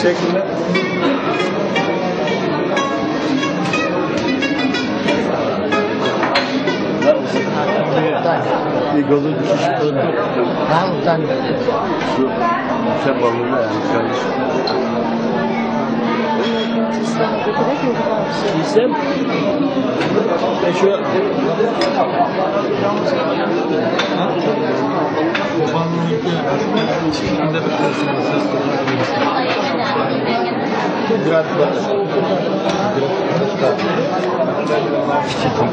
Teşekkürler. Bir golü düşmüş öyle. Ramazan. Şu şey balığına yani kardeşim. İsem şu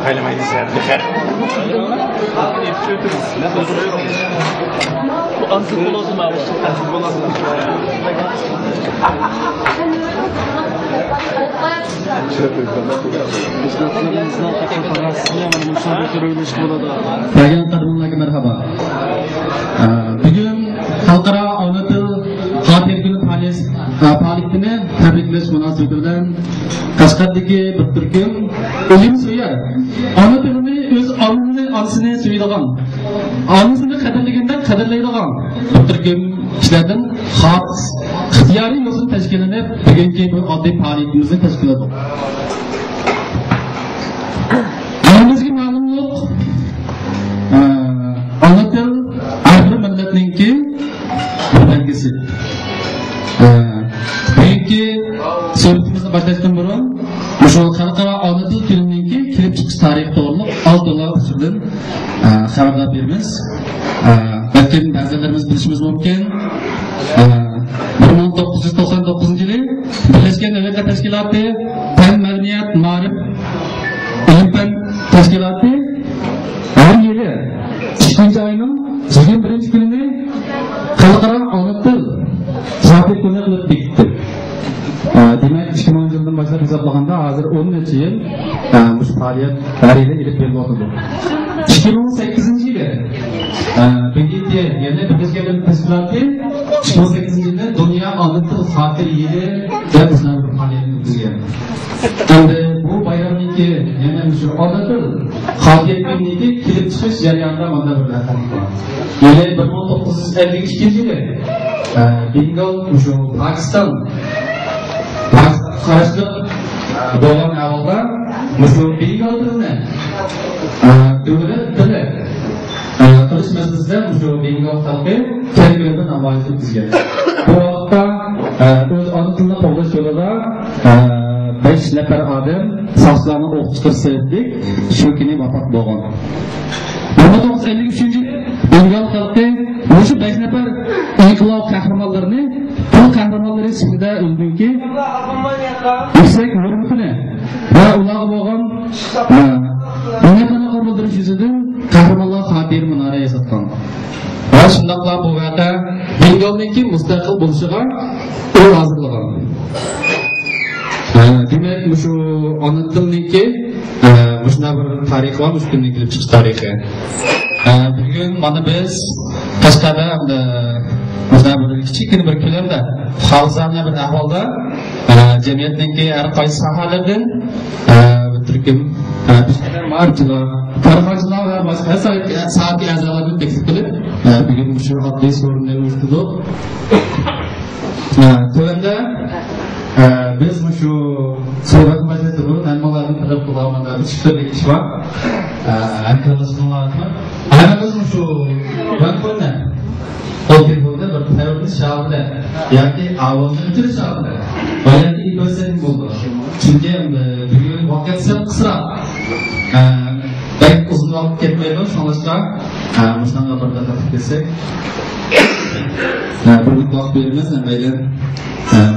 Kaylamayı izlerdik. bu ansız olsun abi. Bayan kadınlarga merhaba. Bugün Halkara Ana Til Xatir Günü faoliyatini tabriklash munosabati bilan Qashqardagi bir turkum o'lim suyar. Ona tilini o'z onasini suyadigan, onasini qadrlaganda qadrlaydigan bir turkum kishilardan xos ixtiyoriy yo'sin tashkillanib bugungi bu oddiy faoliyatimizni tashkil etdik. Bizga ma'lumlik ona til har bir millatninki bir belgisi. Bugungi suhbatimizni boshlashdan burun shu xalqaro ona til kunininki kelib chiqish tarixi to'g'riliq oldinlar usuldan xabarlar beramiz. Balki ba'zilarimiz bilishimiz mumkin. 1999 yili Birlashgan Davlatlar Tashkiloti Fan Madaniyat Ma'rif Ilm-fan tashkiloti har yili 2-oyning 21-kunini xalqaro ona til sabit kuni qilib bekitdi. Demak, 2010 yildan boshlab hisoblaganda hozir 10 necha yil bu faoliyat har yili ilib kelyapti. 2018 yili BGT ya'ni Birlashgan Davlatlar Tashkiloti 2018 yilda Dunyo ona til xatir yili deb faoliyat o'tkazgan. Endi bu bayramniki yana shu ona til xatir kuniki kelib chiqish jarayonida mana bir raqam bor. Yili 1952 yili Bengal shu Pokiston qarashli bo'lgan avvalda shu Bengal tilini davlat tili qilish masalasida shu Bengal xalqi kengaytirib namoyish o'tkazgan. Bu vaqtda o'z ona tilini qo'llash yo'lida 5 nafar odam soqchilarni o'q chiqarsak, shu kuni vafot bo'lgan. 1953 Bengal xalqi o'sha 5 nafar inqilob qahramonlarini bu qahramonlar sifatida o'ldinki yuksak hurmatini va ularga bo'lgan minnatini qildirish yuzidan qahramonlar xatir minora yasatgan. Va shundaqla bu voqea Bengalniki mustaqil bo'lishiga yo'l hozirlagan. Demak, shu ona tilniki shunday bir tarixi va ustunlik kelib chiqish tarixi. Bugun mana biz Qashqarda bizda bir kichikina bir ko'lamda xalqona bir ahvolda jamiyatniki har qaysi sohalardan bir turkum marchilar, farmachilar va boshqa soat a'zolarni taklif qilib bugun shu oddiy so'rinni uyushtirdik. Tövende biz şu Sayıbat Majlisi bu Elmaların Kıdap Kulağımında çıktı bir iş var. Arkadaşlarımla atmak. Ayağımız şu ben koyuna. O bir burada bir tevhid şahıda. Yani avazın türü şahıda. Bayağı iyi gözlerim buldu. Çünkü bir vakit sen kısa. Pek uzun vakit ketmeydi. Sonuçta Mustafa'da burada kesek. Bugün vakit vermez ne böyle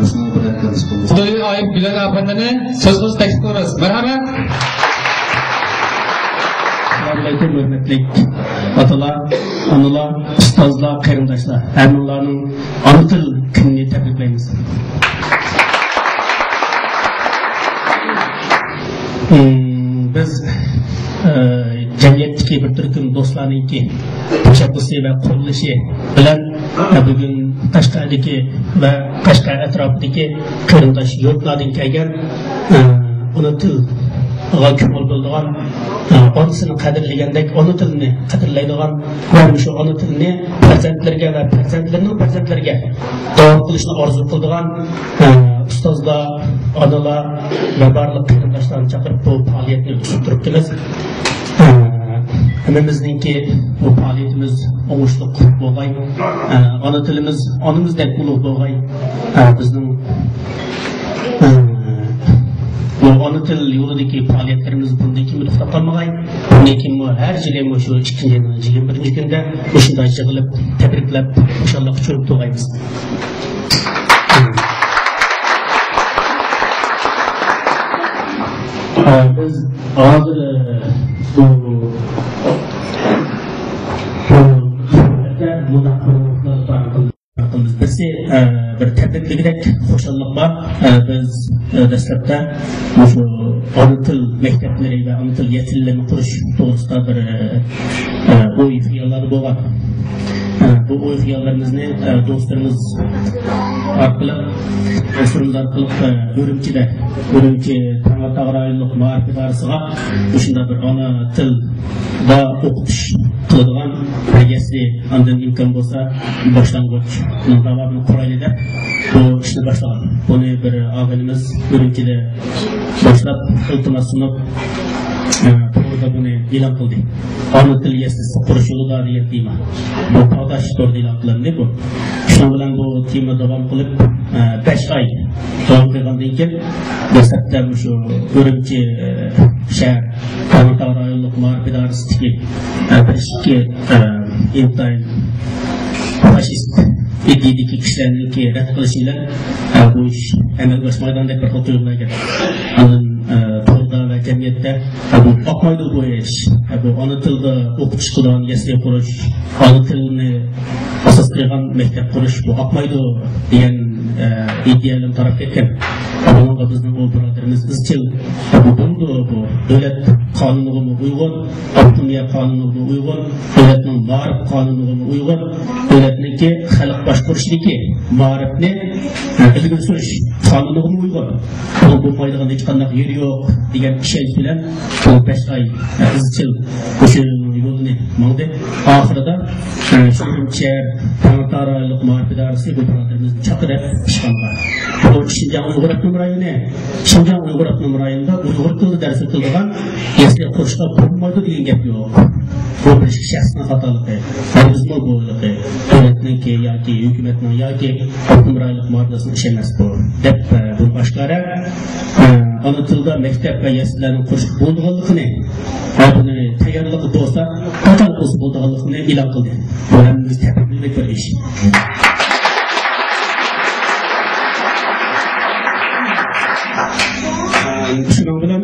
Mustafa'da burada konuşalım. Doyu ayıp Bilal Efendi'ne sözünüzü teklif ediyoruz. Merhaba. Assalamualaikum hörmetli atalar, analar, ustozlar, qarindoshlar. Hammalarning ona til kunini tabriklaymiz. Biz jamiyatdagi bir turkum do'stlarningki tashabbusi va qurilishi bilan bugun Qashqardagi va Qashqar atrofidagi qarindosh yurtlardan kelgan ona til G'alkimol bo'lgan onasini qadrlagandek ona tilini qadrlaydigan va shu ona tilini farzandlarga va farzandlarning farzandlariga davom qilishni orzu qiladigan ustozlar, onalar va barliq qarindoshlarni chaqirib bu faoliyatni tushuntiribmiz. Hammamizningki bu faoliyatimiz o'ngishli bo'lg'ay, ona tilimiz onamizdek ulug' bo'lg'ay, bizning bu ona til yo'lidagi faoliyatlarimiz bundan keyin to'xtab qolmag'ay. Bundan keyin har yili shu 21 kunda shunday yig'ilib tabriklab inshaalloh ko'rib to'g'aymiz. Biz hozir bu birisi bir tabrikligidek xo'shallik bor. Biz dastlabda shu ona til maktablari va ona til yetillarini qurish to'g'risida bir o'y xiyollar bo'lgan. Bu o'y xiyollarimizni do'stlarimiz orqali Urumchi Tang'atag'raylik ma'rifat idarasiga shunday bir ona til va o'qitish qiladigan rejasi andan imkon bo'lsa boshlang'ich davomini qurayli deb bu ishni boshlagan. Buni bir og'inimiz Urumchida boshlab iltimos sunib to'g'rida buni e'lon qildi. Ona til yasasi qurish yo'lida deyapman. Bu podash to'g'rida e'lon qilindi bu. Shu bilan bu tema davom qilib 5 oy davom qilgandan keyin dastlabda shu Urumchi shahar Tang'atag'raylik ma'rifat idarasidagi birikki intayin faşist iddiydagi kishilarniki rad qilish bilan bu ish amalga oshmaydi deb bir xil tuyulmagan. To'g'rida va jamiyatda bu oqmaydi bu ish. Bu ona tilda o'qitish qiladigan yasli qurish, ona tilini asos qilgan maktab qurish bu oqmaydi degan ideyalar taraf ketgan. Bunga bizning bu birodarimiz izchil bu davlat qonuniga uyg'un, hokimiyat qonuniga uyg'un, davlatning ma'rif qonuniga uyg'un, davlatniki xalq boshqarishniki ma'rifni ilgari surish qonuniga uyg'un. Bu bo'lmaydigan hech qanday yeri yo'q degan ishonch bilan bu 5 oy izchil o'sha yo'lni mangdi. Oxirida Urumchi Tang'atag'raylik ma'rifat idarasi bu birodarimizni chaqirib ishxonga bu Şinjan Uyg'ur avtonom rayoni, Şinjan Uyg'ur avtonom rayonida Uyg'ur tilida dars o'tiladigan yasli qurishga bo'lmaydi degan gap yo'q. Bu bir shaxsning xatoligi, bizning bo'yligi, davlatniki yoki hukumatning yoki avtonom rayonlik muassasasining ishi emas bu. Deb bu boshqara ona tilida maktab va yaslilarni qurish bo'lganligini, buni tayyorligi bo'lsa, qachon bo'lsa bo'lganligini e'lon qildi. Bu ham biz tabriklaydigan bir ish. Şunun bilan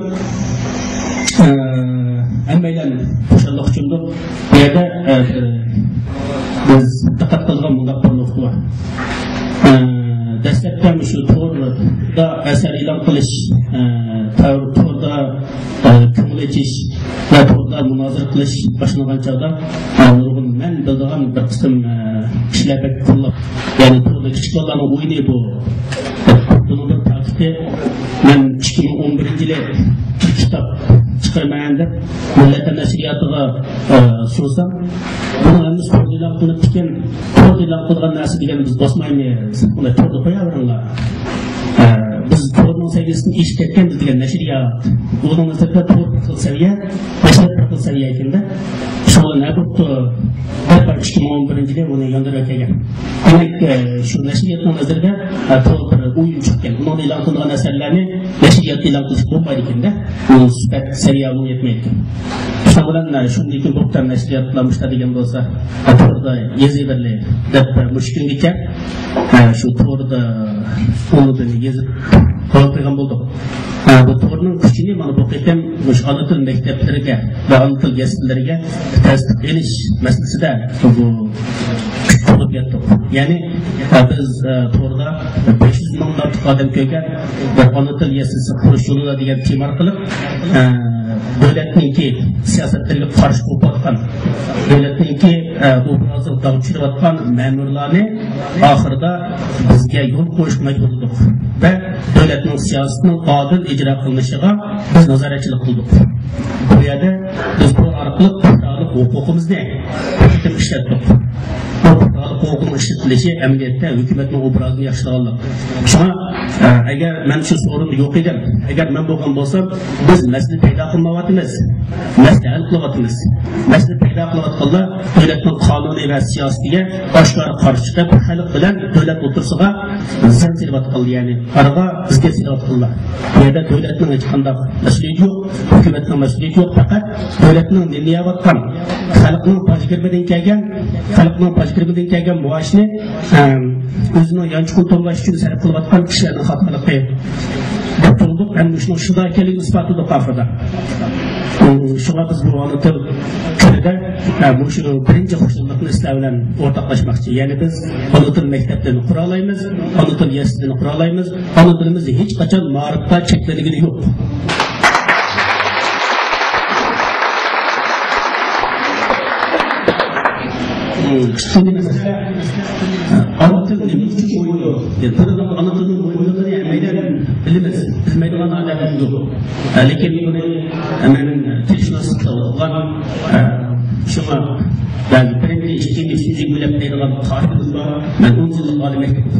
hammaylar xo'shallik uchundir. Bu yerda biz diqqat qilgan bunday bir nuqta bor. Dastlabda shu to'g'rida asar e'lon qilish, to'g'rida ko'ngil ichish va to'g'rida munozara qilish boshlangan chog'da nurg'un men biladigan bir qism ishlar qo'llab, ya'ni to'g'rida kichik bolalarning o'yini bu. Bunun bir takibi ben 2011 yılı bir kitap chiqarman deb millat nashriyatiga sunsam buni endi so'zlab qilib ekan so'zlab qilgan narsa degan biz bosmaymiz uni to'g'ri qo'yaveringlar biz to'g'rining saviyasini eshitib ketgan degan nashriyat uning nisbatan to'g'ri saviya nashriyat saviya ekanda shu nabutni bir 2011 yilda uni yondirib kelgan demak shu nashriyatning nazarida to'g'ri bir o'yin chiqqan uni e'lon qilgan asarlarni nashriyat e'lon qilish bo'lmaydi ekanda u sifat saviya bo'lib yetmaydi shu bilan shunday kun bo'ptan nashriyat qilamiz degan bo'lsa to'g'rida yeziberli deb mushkullikka shu to'g'rida uni yezib qo'ygan bo'ldik bu to'g'rining kuchini mana bu qitim ana til maktablariga va ana til yasirlariga tasdiq etish masalasida bu bo'lib ketdik ya'ni biz to'g'rida 500 mingdan odam ko'ygan bir ana til yasirsi qurish yo'lida degan temar qilib davlatniki siyosatlarga qarshi qo'yayotgan davlatniki obrazga dog' tushirayotgan ma'murlarni oxirida bizga yo'l qo'yish majbur qildik va davlatning siyosatining odil ijro qilinishiga biz nazoratchilik qildik bu yerda biz bu orqali huquqimizni ishlatdik huquqning ishlatilishi amaliyotda hukumatning obrazini yaxshilaganlik shuna agar man shu so'rinda yo'q edim agar man bo'lgan bo'lsam biz masala paydo qilmayapmiz masala hal qilyapmiz masala paydo qilayotganlar davlatning qonuniy va siyosatiga oshkora qarshi chiqib xalq bilan davlat o'tirsiga zan silayotganlar ya'ni araga bizga silayotganlar bu yerda davlatning hech qanday mas'uliyati yo'q hukumatning mas'uliyati yo'q faqat davlatning nimayotgan xalqning pajgirbidan kelgan muoshni o'zining yanchqul to'lash uchun sarf qilayotgan kishilarning xatligi deb turdik endi shuni shunday ekanligini isbotladik oxirida shunga biz bu ona til kunida shu birinchi xushlikni sizlar bilan o'rtoqlashmoqchi ya'ni biz ona til maktablarini qura olamiz ona til yasirlarini qura olamiz ona tilimizni hech qachon ma'rifatga cheklanigani yo'q ana til nima uchun o'ynuyor ana tilning o'yinlarini bilmaydigan odamimiz yo'q lekin buni men tilshunoslik qilgan shunga ba'zi birinchi ikkinchi uchinchi bo'ylab deydigan tariximiz bor man 10 yillik oliy maktabda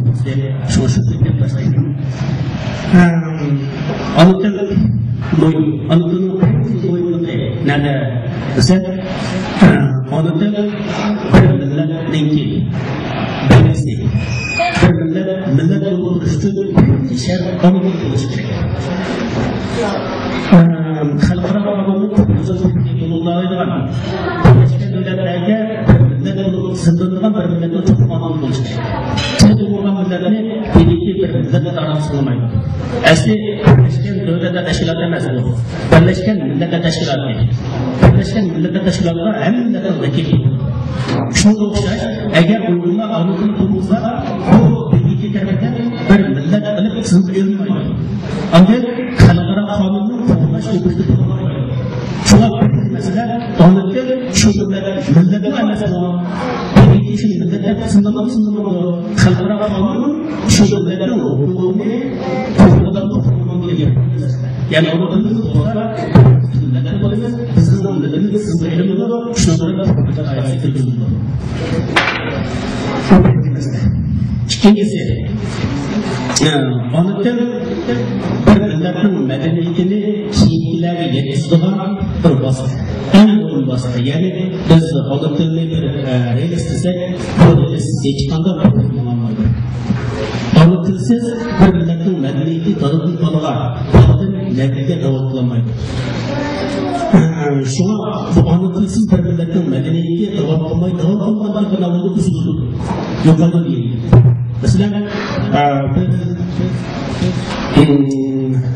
shu deb boshlayman ana tilning o'yinlari nada desa ana til bir millatniki bilmisi bir millat bo'lish uchun shart qonun bo'lishi kerak xalqaro qonunni qo'llaydigan boshqa davlatlarga millat bo'lib sindirgan bir millatning qonun bo'lishi kerak chunki bu millatni tegishli bir millat tarafsiz asli birlashgan davlatlar tashkiloti emas bu birlashgan millatlar tashkiloti birlashgan millatlar tashkilotida hamma millatlar vakil shunga o'xshash agar uyg'urlar ana til bo'lsa bu ikki tarafdan bir millat qilib sindirilmaydi agar xalqaro qonunni qo'llash to'g'risida shunga masala ona til shu millatni emas ikki millatlar sindirmaydi xalqaro qonun shu millatning huquqini ya'ni ona til bo'lsa bizning millatimiz sindirilmaydi shunga İkincisi, ona til bir millatning madaniyatini keyingilarga yetkazadigan bir vosita, eng muhim vosita. Ya'ni biz ona tilni bir realistisak, bu hech qanday bo'lmaydi. Ona tilsiz bir millatning madaniyati tadbiq qiladigan, natijaga da'vat qilmaydi. Şuna bu ana tilsiz bir millatning madaniyatiga da'vat qilmaydi, da'vat qilmagan bir usul yo'qoldi deydi. Mesela biz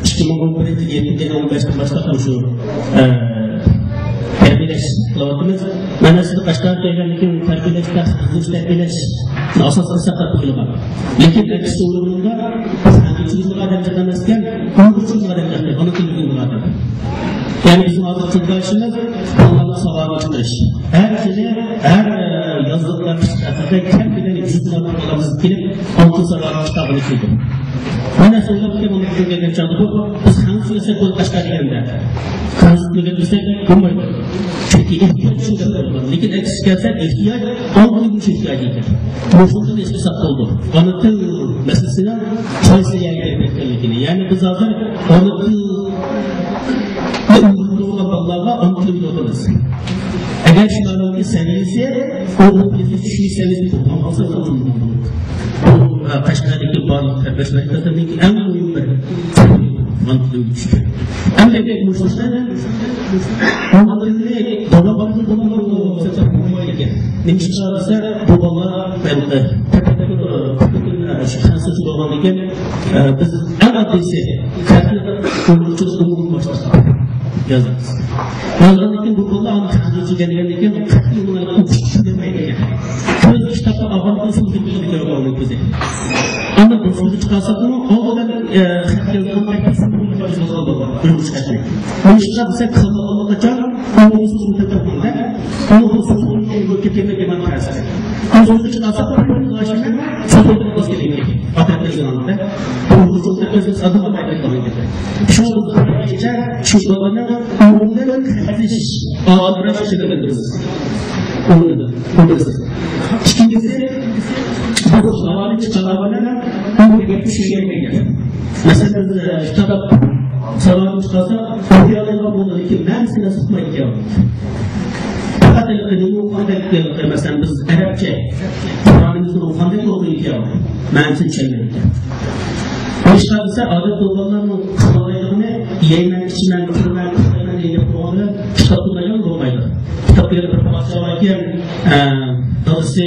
2011 yildan 15 başlab shu tarbiyalash qilyapmiz. Mana siz Qashqar deganlikni tarbiyalashda tarbiyalash asosiy saqlab qo'yilgan. Lekin ikkinchi o'rinda biz odam emaskan, ko'pchilik odam ona tilini biladi. Yani bizim arkadaşlarımız Allah'ın savabını çıkarış. Her yazdıklar çıkartırda kendileri yüzünden olamız gelip altın savabını çıkartırdı. Bana söyleyip ki bunu görürken çaldı bu. Biz hangi bilsek bu başka degende. Kanzutluğa bilsek olmaydı. Çünkü ihtiyaç için yapıyorlar. Lekin eksik gelse ihtiyaç olmadığı için ihtiyaç edilir. Bu şundan eski sapta oldu. Anıtıl meselesine sayısı yerleştirildiğini. Yani biz hazır anıtıl Allah'a anıtıl oluruz. Eğer şunların seviyesi, o düşünce seviyesi olmazsa Kaşgar'daki bağlı kardeşlerindeki en mühim bir mantıklı güçtür. Hem de bu sonuçlar mantıklı dolabın ne çıkarsa bu baba ben şanslı çoğalırken biz en adresi kuruluşçuluğun başlasın. Yazarız. Yazarken bu konuda anlatıldığı gelirken bunları okuştuğu demeyken. Söz kitapta abartısız bir bilgiler olmalı bize. Ama bu sözü çıkarsak ama o kadar yazılan herkesin bu yazılı olur. Ölmüş etmek. Bu işler bize kılmalıca onu sözü tepkinde onu sözü ülkelerine gelen tersi. Bu sözü çıkarsak o ulaşırken sözü gerekir. Atatürk'ün anında. Bu sözü özümüz adım adayla kalmayacak. Şu geçer, şu olanlar ondan hafif ağır şekillendiririz. Ondan. İkincisi, bu zamanı çıkarmalarla bu bir şeye gelir. Mesela kitap zamanı çıkarsa, okuyanlar bunları ki ben size sıkmayı diyorum. Fakat bu kandelikler mesela biz Arapça, Kur'an'ımızda o kandelik olduğunu diyorum. Ben size çevireyim. Başka ise adet olanların kanalaylarını yayınlamak için ben kırmaya yapılanı kitaplardan olmaydı. Kitapları bir parçalarken dalısı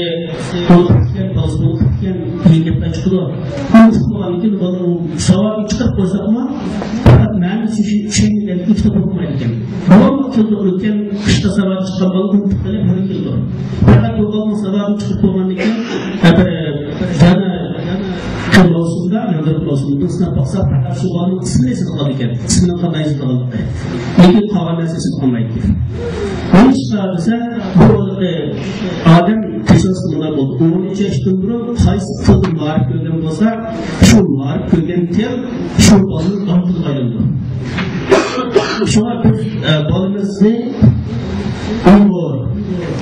olurken, dalısı olurken yayınlamaktan çıkıyor. Bu olan için bana şavabı çıkıp koysa ama fakat ben şeyden kitap okumayken babam kıldı olurken kışta şavabı çıkan balık mutlaka böyle kıldı. Fakat babamın şavabı çıkıp koymanken Kırmızı'nda, yanında Kırmızı'nda sınıf baksa şu anın ismini esas alırken, ismini kanayızı alırken, lekin kavramlar sesini anlayıp onun çıkarırsa, bu Adem kısas bunlar oldu. Onun için iştindiri, qaysı kıldı marif kölgen olsa, şu marif kölgen tel, şu balın anıtıl ayrıldı. Şuna biz balımızı,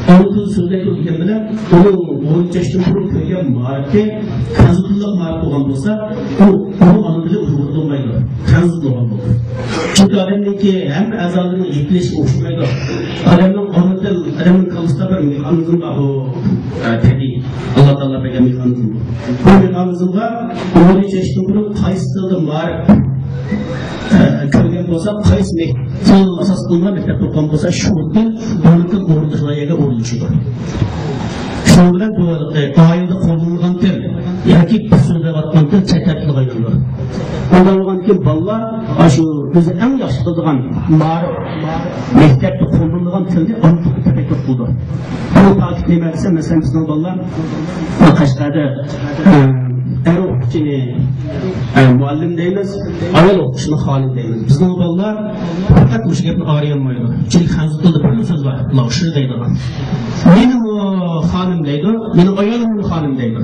anıtıl sözleri ölgen bilen, onun boyunca iştindiri kölgen marifte, kanzutullah marif olan olsa, onun anıtılı uygun olmaydı. Kanzutlu olan olur. Çünkü adamdaki hem azalının yükleşi oluşmaydı. Adamın anıtıl, adamın kalışta bir mekanizm var o tabi. Allah Teala bergen mekanizm var. Bu mekanizmda onun çeşitli qaysı marif kölgen olsa, qaysı mektil asas kılma mektep okuyan olsa, şurada anıtıl ordularına orduçudur. Şunun bilen bu ayında kullanılan tel, yoki sözde atman tel çekertli ayrılır. Ondan olgan ki ballar, şu bizi en yaxşı kıldıgan marif, mektepte kullanılan tilde anıtıl tefekkür kıldı. Bunu takip etmezse mesela bizden ballar, Kaşgar'da er okutçini muallim deymiz, ayol okutçini halim deymiz. Bizden ballar fakat bu şekilde ağrıyanmaydı. Çünkü kanzutlu'da bir söz var, lağışır deydi. Benim halim deydi, benim ayolumun halim deydi.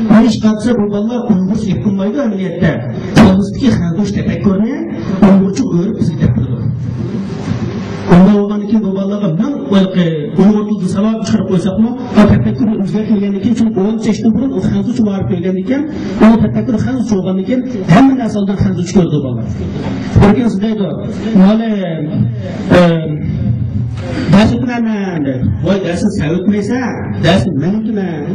Bu iş katsa bu ballar Uygurç yapılmaydı ameliyette. Kalbızdaki kanzuş tefekkürüne Uygurçu öğürüp bizi tepkirdi. Ondan olan için bu ballarga ben Uygurçu sabah çıkarıp koysak mı? O tefekkürü üzertilgen için çünkü onun çeşitli burun o kanzuç varıp gelgen iken o tefekkürü kanzuç olgan iken hemen asaldan kanzuç gördü ballar. Berken sizeydi, mali ders etmemem de, vay dersin sen ötmeysen, dersin ben ötme.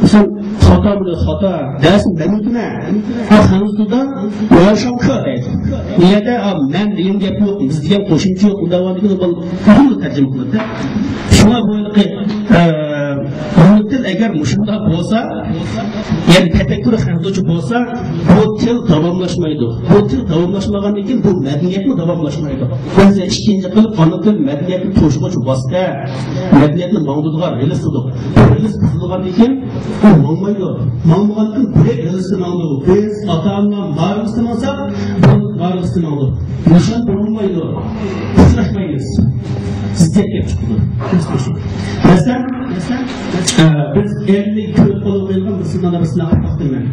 Sen hata mı hata, dersin ben ötme. O kanızlıda yaşam kör deydi. Niyede ben diyen gep yok, biz diyen koşumcu yok, bu davadaki bunu tercüme kıldı. Şuna böyle ki, anıtıl eğer muşunda olsa, yani tefekkürü kanızlıcı olsa, bu til tamamlaşmaydı. Bu til tamamlaşmadan için bu medeniyet mi tamamlaşmaydı? Biz ikinci kılıp anıtıl medeniyetli toşuğucu vasıta, medeniyetli mağduduğa relisidik. Relis kızılgan için o mağmaydı. Mağmagan için buraya relisini aldı. Biz ata-anla varlısını alsak, varlısını aldı. Nişan bulunmaydı. Kısraşmayız. Siz tek çıktı. Mesela biz 50 kök olup verilgan Müslümanlar arasında baktım ben.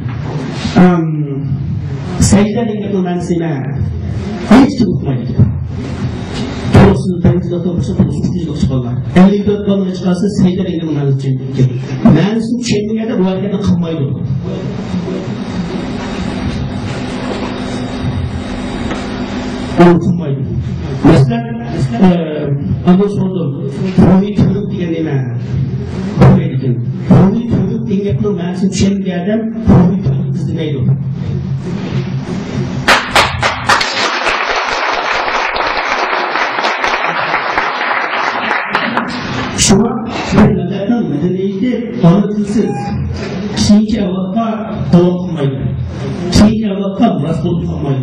Secde demek önemlisine. Hiç kim unutmaydı. Doğrusunu temizlikte olursa bunu suçluluk çıkarlar. 54 balına çıkarsa seyirler eğitim mühendisi çekildi. Mühendisin çekilmeye de bu hareketi kılmaydı. Unutmaydı. Mesela ondan sonra ruhi tümlük diye neyme? Ruhi tümlük diye yapılan mühendisin çekildiği adam ruhi tümlük izlemeydi. Şuna bir milletten medeniyeti anlatılsın. Kiyinki evlatlar devam kılmaydı. Kiyinki evlatlar rastlık kılmaydı.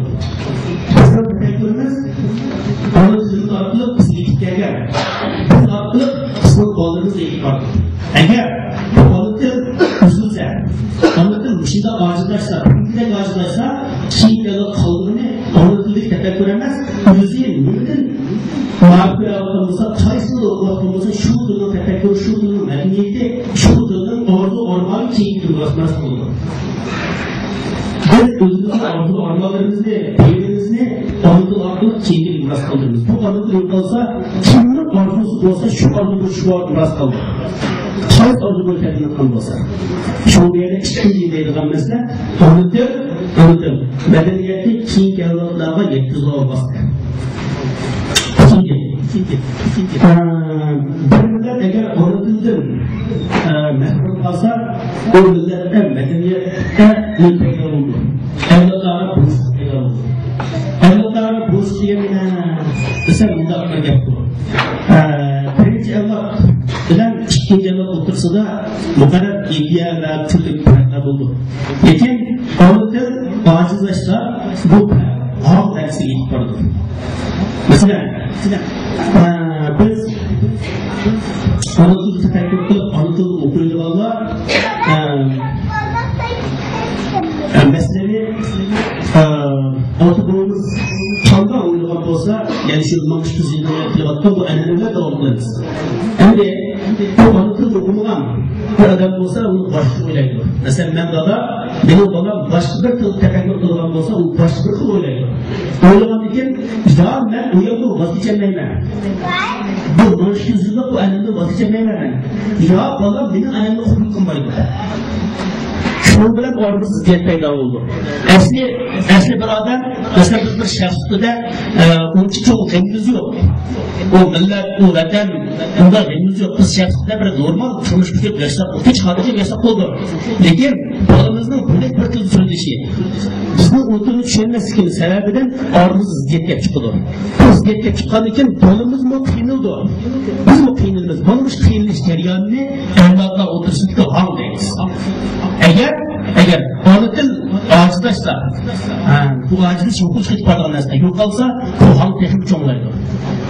Bizim tefekkürümüz anlatıldığı aklı pisliklerge. Bu aklı bizim bağlarımız eğik vardır. Eğer bu anlatım üzülse, anlatım şimdi acılaşsa, bir de acılaşsa kiyinki evlat kaldığını anlatıldığı tefekküremez. Üzüzeyim, mümkün Mağdur yaptığımızda, Tyson'da okuduğumuzda şu durumda tefekkür, şu durumda medeniyeti, şu durumda orman keyifli ulaşması olur. Biz özümüzün arzu armalarımızı, peynirimizi anıtıl arzu keyifli ulaşması kaldırırız. Bu anıtıl yapılsa, kimin arzusu olsa şu arzu şu ulaşması kaldır. Tys arzu böyle kendine kalmasa. Şu bir yerde işkilliği deydiğim mesela, anıtıl. Medeniyeti keyifli evlatlarına yetkili olması. Bir millet eğer anıtıldır, mehrum kalsa, o millette medeniyette mülteki oldu. Evlatlara bursuz peyda oldu. Evlatlara bursuz yemine, mesela bunda akla yaptı. Birinci evlat, bilen ikinci evlat otursa da bu kadar ilgiye ve türlü peyda oldu. Lakin anıtır, acizleşse bu ağır dersi ilk vardır. Mesela biz anıtılı tefekkür kılıp anıtılı okuyucu valla mesleği anıtıldığımız çanda uyulamak olsa yani şu manış düzeyinde yapılamakta bu önemli devam kılırız. Hem de bu anıtılı okumadan bir adam olsa onu başka oylaydı. Mesela ben dada benim bana başka bir kıl tefekkür kılınan olsa onu başka bir kıl oylaydı. Oylaman için ya ben uyandım vazgeçemeyim. Bu manış düzeyinde bu önemli vazgeçemeyim. Ya bana benim önemli hukuk kılmaydı. Şunun bilen ordusu diyet peyda oldu. Esli bir adam, mesela biz bir şahsıda da onun için çok rengimiz yok. O millet, o vatan, onda rengimiz yok. Biz şahsıda bir normal turmuş bir yaşsak, hiç kalıcı yaşsak oldu. Lakin balımızın böyle bir kıl söyleşi. Bizden oturun düşünmesi sebebinden ordumuz ziddiyet çıkıldı. Bu ziddiyet çıkan için balımız mı kıyınıldı? Biz mi kıyınılmaz? Balımız kıyınılış ceryanını evlatla otursun ki hal deyiz. Eğer anıtın acıdaşsa, bu acıdaş yokul çıkıp parlanırsa, yok kalsa bu hal teknik çoğunlardı.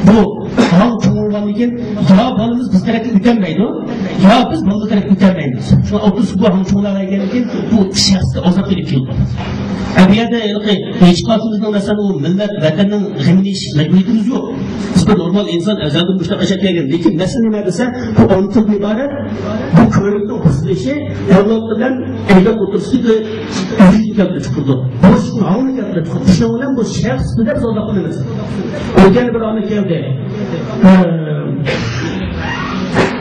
Bu hal çoğunlardan için ya balımız biz tarafı ütenmeydi, ya biz balı tarafı ütenmeyiz. Şu an otursun bu hal çoğunlarına gelirken bu şahsı ozak gelip yıldı. Bir yerde hiç kalsımızdan mesela o millet, vatanın gımını mecburiyetimiz yok. Biz de normal insan ezelden müştak aşağıya gelir. Lakin mesele ne dese bu anıtıl ibaret, bu körlükte hızlışı evlatlardan evlat otursun ki evlilik yapıda çıkıldı. Bu çıkın ağını yapıda çıkıldı. İşte olan bu şahs bir de biz odaklanırız. Özel bir anı geldi.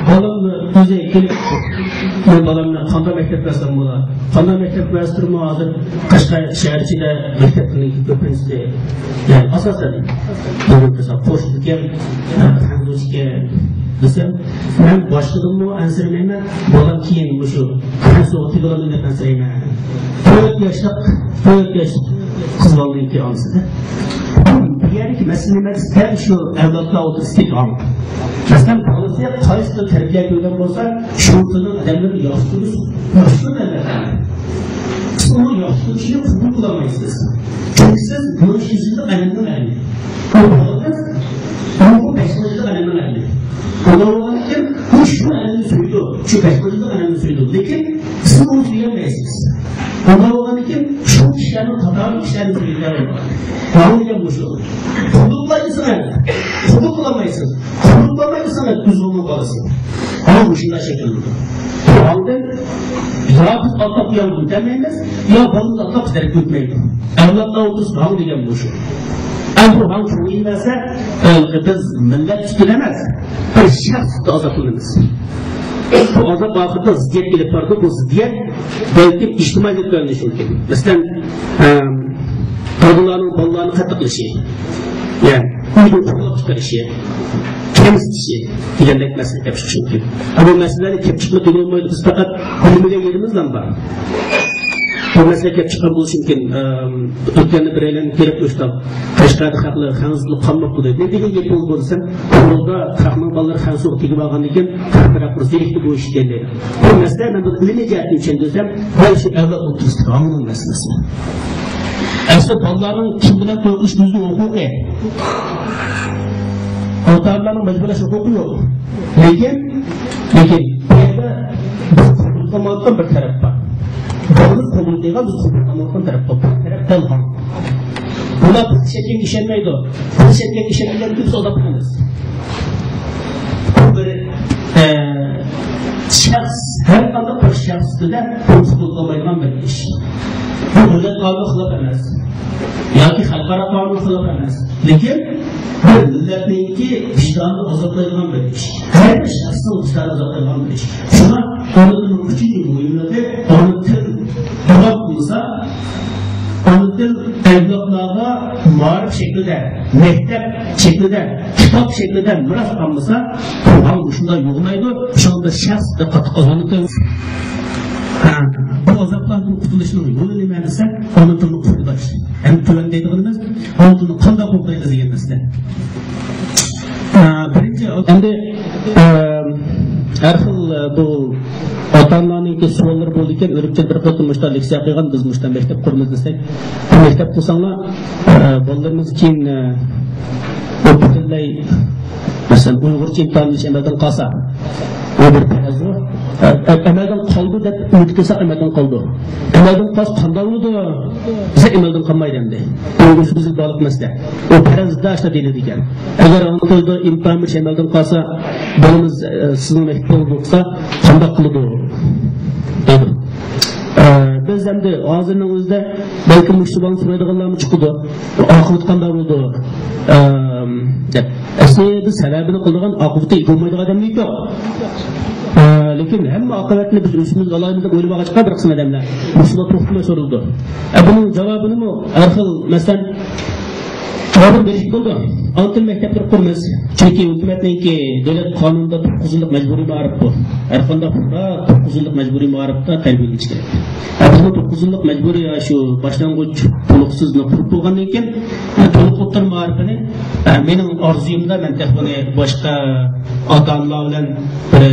Balamla düzey gelip balamla kanda mektep versin buna. Kanda mektep versin bu hazır Kaşkay şehirçide mektepinin köpenisi yani asasen böyle mesela koştuk gel hangi desem ben başladım mı ansırmayayım balam kiyen bu şu nasıl oturulan ne ansırmayayım 4 yaşlık kız vallahi ki ansıdı. Bir yerdeki meselemiz her şu evlatla otistik an. Mesela balıkçıya karıştı terbiye edilen olsa şurtanın adamların yaşlı derler. Onu yaşlı kişiyi hukuk bulamayız. Çünkü siz görüş yüzünde önemli önemli. O balıkçı bu beşmacıda önemli önemli. Ondan olan için bu şu önemli söylüyor. Şu beşmacıda önemli söylüyor. Lakin siz onu söyleyemezsiniz. Ondan olan için şu kişilerin hatalı kişilerin söyleyemezsiniz. Bağlıca bu şu. Hukuklayısın. Hukuk bulamayısın. Hukuklamayısın. Düz olma bağlısın. Ama bu şunda şekilde. Halde ya biz atlap yardım demeyiz ya balımız atlap giderek gitmeyiz. Evlatla otursun. Bağlıca bu şu. bu hal çoğu verse biz millet tutulamaz. Bir şahs da azaplanırız. Bu azap ahırda ziddiyet gelip vardı. Bu ziddiyet belki içtimai görünüş mümkün. Mesela kadınların ballarını katlıklışı. Yani uygun kurulup çıkarışı. Kemsitişi. Dilenmek mesele kep çıkış mümkün. Ama meseleleri kep çıkma dönü olmaydı. Biz fakat bölümüyle yerimizden var. Bu mesele kep çıkan buluş mümkün. Ötkenli bir eylem gelip uçtan. Kaşkaydı haklı, hanızlık kalmak bu deyip. Ne degen gelip olup olursan, orada kalkmanın balları hanızlık tegip algan eken, kalkırak bir zirikli bu işi derler. Bu mesele ben bunu öyle necatını için desem, bu işi evlat oturustuk, anının meselesi. Aslında balların kim bilen koymuş düzgün hukuku. Ortalarının mecburlaş hukuku yok. Lekin, bu yerde biz kurulmamaktan bir taraf var. Doğru kabul değil, biz kurulmamaktan taraf var. Bu taraf telhan. Buna biz şekil işenmeydi o. Biz şekil işenmeleri biz o da bulunuz. Bu bir şahs, her anda bir şahsıdır da kurulmamaktan bir iş. Bu devlet kanunu hılap emez. Ya ki halkara kanunu hılap emez. Lekin bir milletinki vicdanı azaplayılan bir iş. Her şahsın vicdanı azaplayılan bir iş. Şuna onun küçük mühimleri, onun tüm dolap bulsa, onun tüm evlatlarına marif şeklinde, mektep şeklinde, kitap şeklinde miras kalmasa, Kur'an şunda yoğunaydı, şu anda şahs da katı kazanık. Bu azaplardan kurtuluşunun yolu ne meğerse onun tümünü kurtulaş. Hem tüvendeydiğiniz, onun tümünü kanda kurtuluşunuz деген mesele. Birinci, endi her xil bu ota-onalarning savollar bo'ldi ekan, O'rikcha bir qator mushtar leksiya qilgan, biz mushtar maktab quramiz desak, maktab qilsanglar, bolalarimiz keyin bu butunlay masalan Uyg'urcha imtihonni amaldan qolsa, o bir faraz var. Emelden kaldı deb umid qilsa emelden qoldi. Emelden qolsa qanday bo'ldi? Biz emelden qolmaydi endi. Bu bizning baliq masala. O farazda ashta deyiladi ekan. Agar uni qo'lda imkon bir emelden qolsa, bolamiz sizning maktabda bo'lsa, qanday qiladi? Dedi. Biz endi hozirning o'zida balki mushtiban so'raydiganlarmi chiqdi. Oqibat qanday bo'ldi? Deb. Aslida sababini qilgan oqibati bo'lmaydigan odam yo'q. Lekin hamma oqibatni biz o'zimizga alaymiz deb o'ylab olgachqa bir qism odamlar mushtiba to'xtamay so'raldi. Buning javobini har xil masalan javob berish bo'ldi. Antil maktablar quramiz. Chunki hukumatningki davlat qonunida 9 yillik majburiy ma'rif bor. Har qanday fuqaro 9 yillik majburiy ma'rifda tarbiyalanish kerak. Biz 9 yillik majburiy shu boshlang'ich to'liqsizlik qurib bo'lgandan keyin to'liq o'tir ma'rifini mening orzuyimda men buni boshqa ota-onalar bilan bir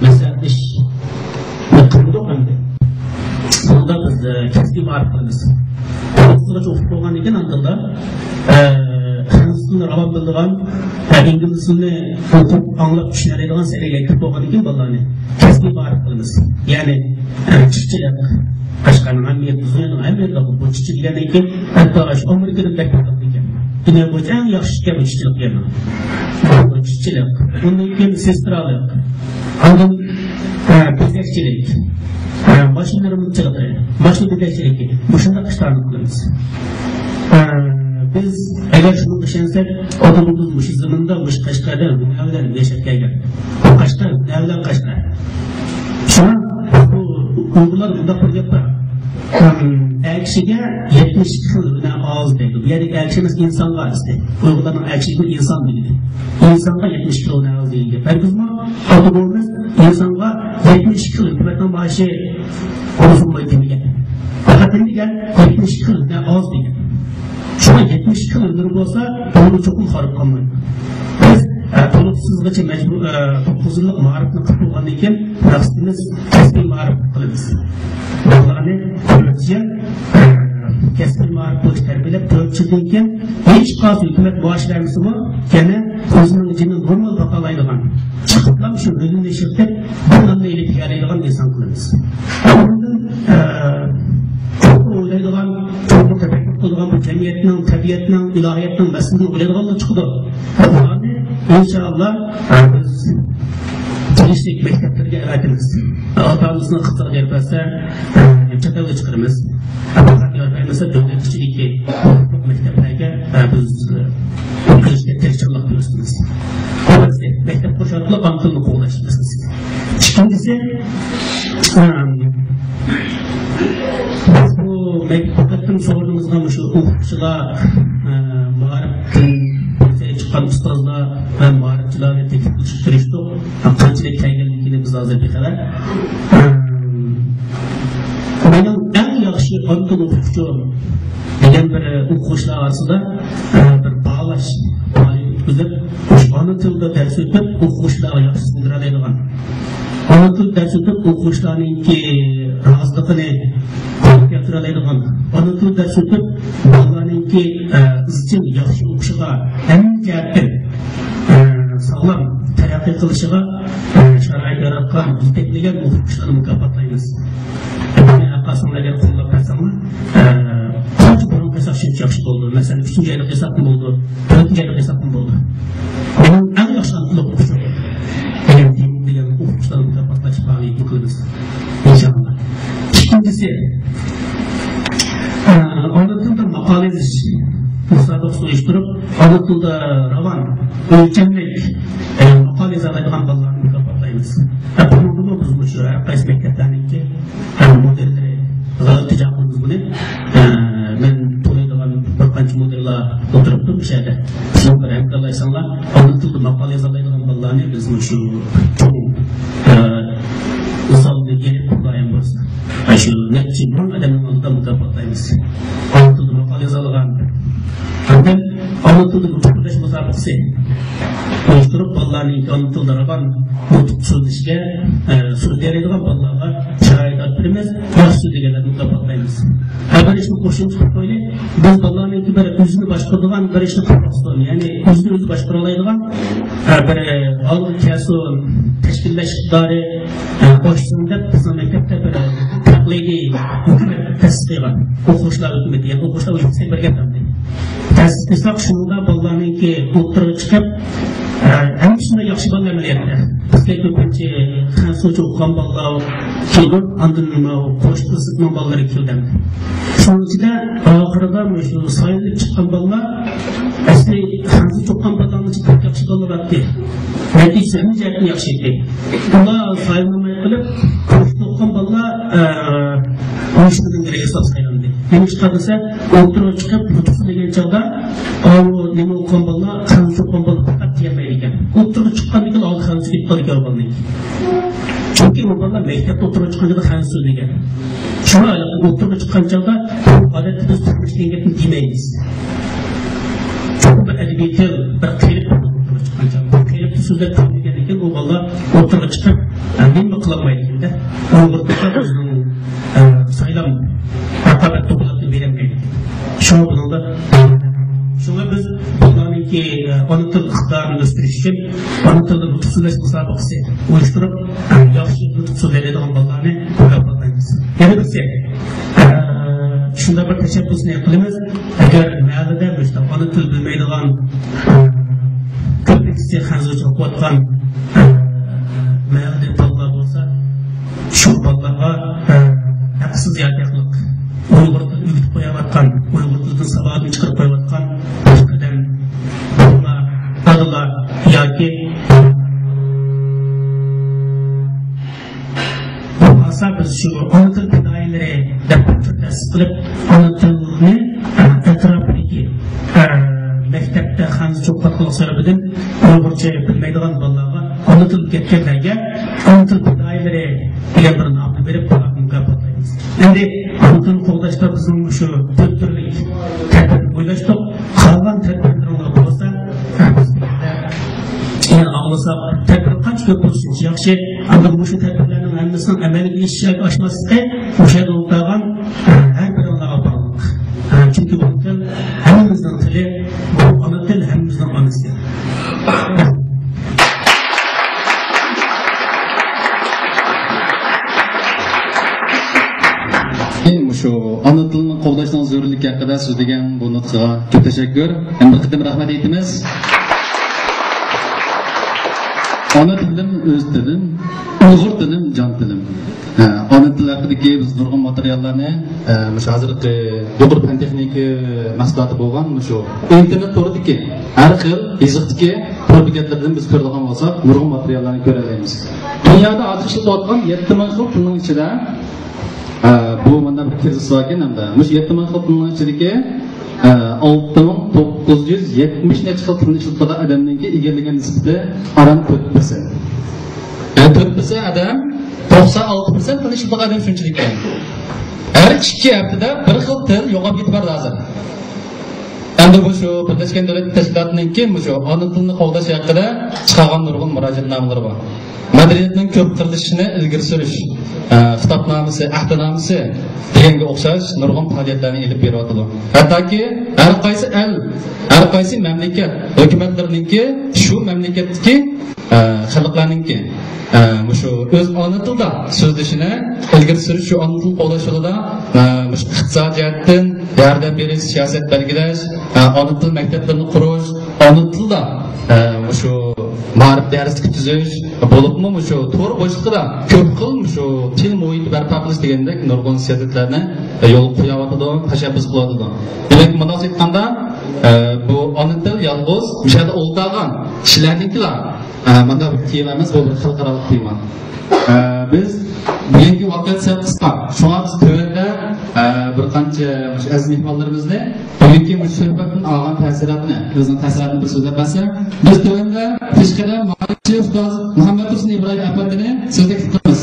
maslahatlashib qildik endi. Bunda biz kasbiy ma'rif qilamiz. To'liqsizlik o'qib bo'lgandan keyin andanda Fransızını alıp bildiğin, İngilizcesini okup anlayıp düşünerek seriyle kirip olmadığı gibi vallahi kesbi bağırıp kılınız. Yani çiftçilik, Kaşgar'ın emniyeti, Zuya'nın emniyeti bu çiftçilik yani ki hatta Amerika'nın bekliyorlar diyeceğim. Dünya boyunca en yakışık gibi çiftçilik yani. Bu çiftçilik, bunun gibi sestralık, ondan bezekçilik, maşinlerimizçilik, maşin bezekçilik, bu şunda kışlarını kılınız. Biz eğer şunu düşünsek, odamımız bu zamanında bu Kaşgar'da evden yaşatken, bu Kaşgar, evden Kaşgar. Şuna bu uygular bunda bir yapar. Ekşiğe 70 kılına ağız dedi. Yani ekşimiz insanlar işte. Uyguların ekşiği insan dedi. İnsanda 70 kılına ağız dedi. Belki mi? Odamımız insanlar 70 kıl. Hükümetten başı konuşulmayı demeyecek. Fakat demeyecek 70 kılına ağız dedi. Şuna 70 kılındır olsa, bunu çok muharip kalmayın. Biz to'liqsizgacha majbur 9 yillik ma'rifni qilib bo'lgandan keyin nafsimiz kasbiy ma'rif qilamiz. Bolalarni to'liqcha kasbiy ma'rif bo'lish tarbiyalab 4 yildan keyin hech qaysi hukumat boshlarimizni yana o'zining jinin normal baholaydigan, chiqiblam shu o'zini shirkab bundan elib yalaydigan inson qilamiz. Bundan çok o'ylaydigan, çok tafakkur qiladigan bu jamiyatning, tabiatning, ilohiyatning maslini o'ylaydiganlar chiqdi. İnşallah biz Turistlik maktablarga avatimiz. Otamizning qiziq bermasa, chetga chiqaramiz. Faqat yormaymasa, davlatchilikka maktablarga biz o'qishga tekshirlik qilamiz. Birinchisi, maktab qo'shaloqli ona tilini qo'llashimiz. Ikkinchisi, bu maktabning so'rinimizga shu o'quvchilar, ma'rifat chiqqan ustozlar va ma'rifatchilarni tekshirishdi. Qanchalik kelganligini biz hozir bilaman. Mening eng yaxshi ona tili o'quvchi degan bir o'quvchilar orasida bir bağlash o'tkazib, ona tilida dars o'tib, o'quvchilarga yaxshi bildira oladigan. Ona til dars o'tib, o'quvchilarningki roziligini keltira oladigan. Ona til dars o'tib, bolalarningki izchil yaxshi o'qishiga hamma sog'lom taraqqiy qilishiga sharoit yaratgan yetaklagan o'quvchilarni mukofotlaymiz. Arkasındaga qo'llab bersanlar, qancha borum qilsak shuncha yaxshi bo'ldi. Masalan, 3-oylik hisobim bo'ldi, 4-oylik hisobim bo'ldi. Mening eng yaxshi o'quvchim degan o'quvchilarni mukofotlash faoliyatini qilamiz. Inshaalloh. Ikkinchisi, ona tilda maqola yozish musobaqasi uyushtirib, ona tilda ravon, o'lchamlik maqola yozadigan bolalarni mukofotlaymiz. Buni biz shu har qaysi maktablarniki modellari g'alati javob buni men to'laydigan bir qancha modellar o'tiribdi bu yerda. Siz bir hamkorlashsanglar, ona tilda maqola yozadigan bolalarni biz shu misolni kelib qo'ygan bo'lsa, shu necha ming odamning oldida mukofotlaymiz. Ona tilda maqola yozadigan Andan ana tilda nutqlash musobaqasi uyushtirib, bolalarning ona tilda ravon nutq so'zlashiga so'z beradigan bolalarga sharoit beramiz, yaxshi deganlarni mukofotlaymiz. Har ishni qo'shimcha qilib qo'ydik. Biz bolalarning bir o'zini boshqaradigan bir ishni qilmoqchiman, ya'ni o'zini o'zi boshqara oladigan bir olg'i kasun tashkillash iqtidori qo'shsin deb bizning maktabda bir taqlidiy hukumat ta'sis qilgan o'quvchilar hukumati, ya'ni o'quvchilar uchun bergan ta'sis qilsak, shunda bolalarningki o'tirib chiqib, hammasini yaxshi bolalar amaliyotda. Bizga ko'pincha xansoch o'qigan bolalar kelib, andan qo'shni sinf bolalari keldi. Shuning ichida oxirida shu sayilib chiqqan bolalar asli xansoch o'qigan bolalarni chiqib yaxshi bolalardi. Natijasi jihatdan yaxshi edi. Ular sayilmay qilib, qo'shni o'qigan bolalar qo'shnidan esas qilindi. Nima chiqarsa, o'tirib chiqib, nutq degan chog'da nima o'qigan bolalar xansoch o'qigan bolalar faqat kelmaydi ekan. O'tirib chiqqandan keyin oldi xansoch ketib qolgan bolalar. Chunki u bolalar maktabda o'tirib chiqqanda xansoch degan. Shuna o'tirib chiqqan chog'da odatda biz turmushdan gapni demaymiz. Chunki bir adabiy til, bir qilib o'tirib chiqqan chog'da qilib so'zlar topilgan ekan, u bolalar o'tirib chiqib, nima qilmaydi ekanda. Uyg'urda bizning saylam raqobat to'g'riligini bermaydi. Shunga buningda shunga biz bolalarningki ona til iqtidorini o'stirish uchun ona tilda nutq so'zlash musobaqasi uyushtirib, yaxshi nutq so'zlaydigan bolalarni mukofotlaymiz. Yana birsi, shunda bir tashabbusni qilamiz. Agar ma'lida ona til bilmaydigan ko'pincha xansoch o'qiyotgan ma'lida bolalar bo'lsa, shu bolalarga haqsiz yararlik Uyg'ur tilini o'rgatib qo'yayotgan, Uyg'ur tilining savodini chiqarib qo'yayotgan boshqadan bolalar yoki biz shu ona til fidoyilari deb ta'sis qilib, ona tilni atrofidagi maktabda xansoch o'qiyotgan sababidan Uyg'urcha bilmaydigan bolalarga ona til ketganlarga ona til fidoyilari degan bir nom berib mukofotlaymiz. Endi ona tilni qo'llashda bizning shu to'rt turli tadbir o'ylashdik. Qolgan tadbirlar bo'lsa, yana anglasak, tadbir qancha ko'p bo'lsa yaxshi. Ammo bu shu tadbirlarning hammasining amalga oshishiga oshmaslikda o'sha o'ltirgan har biriga bog'liq. Chunki bu til hammamizning tili, bu ona til hammamizning onasi. Shu ona tilini qo'llashning zarurligi haqida so'zlagan bu nutqqa ko'p tashakkur. Endi qadam rahmat aytamiz. Ana tilim, öz tilim, Uyg'ur tilim, jon tilim. Ana til haqidagi biz nurg'un materiallarni hozirgi Do'g'ri fan texnika mahsuloti bo'lgan shu internet to'ridagi har xil yozikdagi to'rbekatlardan biz ko'radigan bo'lsak, nurg'un materiallarni ko'ra olamiz. Dunyoda hozir ishlatayotgan 7000 xil tilning ichida bu mana bir kirgisi bor ekan hamda. Mush 7000 xil tilning ichidagi 6970 necha xil tilni ishlatadigan odamningki egallagan nisbati aram 4%. 4% adam 96% tilni ishlatadigan odam shunchalik ekan. Har 2 haftada bir xil til yo'qolib ketib bordi hozir. Endi bu shu Birlashgan Davlatlar Tashkilotininki shu ona tilni qo'llash haqida chiqargan nurg'un murojaatnomalari bor. Madaniyatning ko'p qirilishini ilgari surish, kitobnomasi, ahdnomasi deganga o'xshash nurg'un faoliyatlarni ilib beryapti. Hattoki har qaysi el, har qaysi mamlakat hukumatlarininki shu mamlakatdagi xalqlarninki shu o'z ona tilida so'zlashini ilgari surish, shu ona til qo'llash yo'lida iqtisodiyotdan yordam berish, siyosat belgilash, ona til maktablarini qurish, ona tilda shu ma'rif darslik tuzish bo'libmi shu to'g'ri boshliqida ko'p xil shu til muhiti barpo qilish degandek nurg'un siyosatlarni yo'l qo'yayotdi, tashabbus qiladi. Demak, bunday aytganda bu ona til yolg'iz mishada o'ltirgan kishilarnikilar mana bir tema emas, bu bir xalqaro tema. Biz bugungi vaqt sal qisqa. Shunga biz tövbada bir qancha aziz mehmonlarimizni bugungi suhbatdan olgan ta'sirotni, o'zining ta'sirini bir so'zlab bersa, biz tövbada tashqida ma'lumotchi ustoz Muhammad Husn Ibrohim afandini so'zga kutamiz.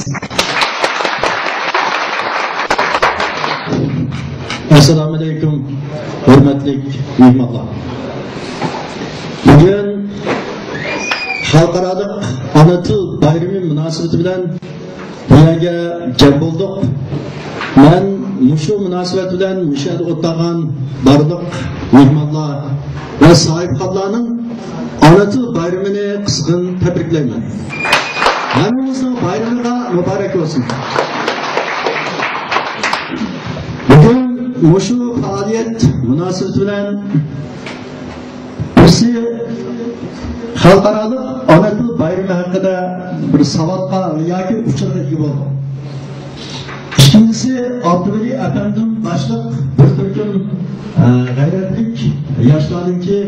Assalomu alaykum, hurmatli mehmonlar. Bugun xalqaro ona til bayrami munosabati bilan bu yerga jam bo'ldik. Men shu munosabat bilan mishada o'tgan barliq mehmonlar va sohibxonlarning ona til bayramini qisqin tabriklayman. Hammamizning bayramiga muborak bo'lsin. Bugun shu faoliyat munosabati bilan bizi xalqaro ona til bayrami haqida bir savolga yoki uchurga ega bo'ldi. İkincisi, Abdülveli Efendim başlık bir türkün gayretlik yaşlarınki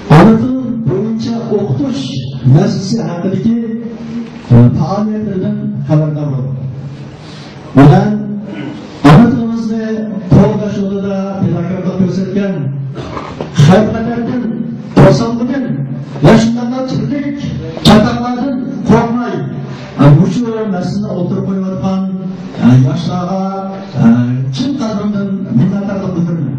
ana til boyunca okutuş müessesesi hakkındaki faaliyetlerinden haberdar oldu. Bundan ana tilimizni qo'llash yo'lida tadbirkorlik ko'rsatgan xalqlardan to'sanmagan va shundan turli chatoqlardan qo'rqmay shu narsani o'tirib qo'yayotgan yoshlarga chin qalbimdan minnatdorlik bildiraman.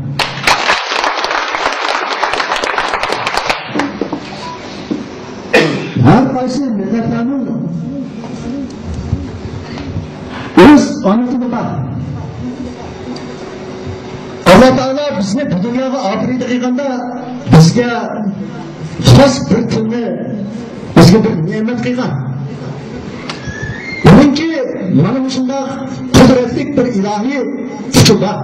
Har qaysi millatlarning o'z ona tili bor. Alloh taolo bizni bu dunyoga oxirida qilganda bizga xos bir tilni, bizga bir ne'mat qilgan. Bunki mana shunday qudratli bir ilohiy kuch bor.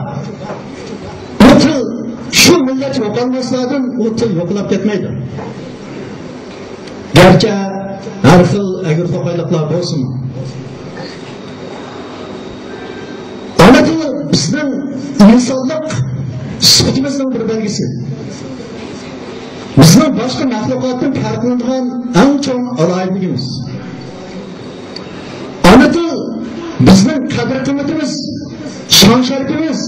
Bu til shu millat yo'qolmasdan u til yo'qolib ketmaydi. Garchi har xil agir-to'qayliqlar bo'lsin. Ona til bizning insonlik sifatimizning bir belgisi. Bizning boshqa maxluqotdan farqlanadigan eng chong aloyidligimiz. Ona til bizning qadr-qimmatimiz, shon-sharafimiz,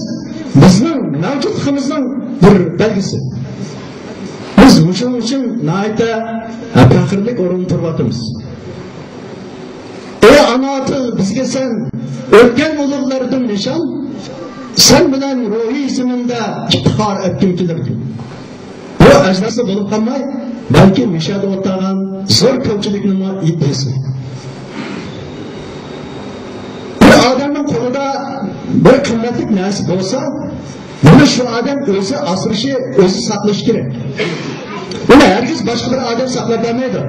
bizning mavjudligimizning bir belgisi. Biz shuning uchun nayta faxrlik o'rin turibmiz. Ey ona til, bizga sen o'tgan ulug'lardan nishon, sen bilan ruhiy ziminda iftixor etgim kelardi. Bu ajdasi bo'lib qolmay, balki mishada o'tirgan zo'r ko'pchilikning iddiasi. Bir odamning qo'lida bir qimmatli narsa bo'lsa, buni shu odam o'zi asrashi, o'zi saqlashi kerak. Buni herkes boshqa bir odam saqlab bermaydi.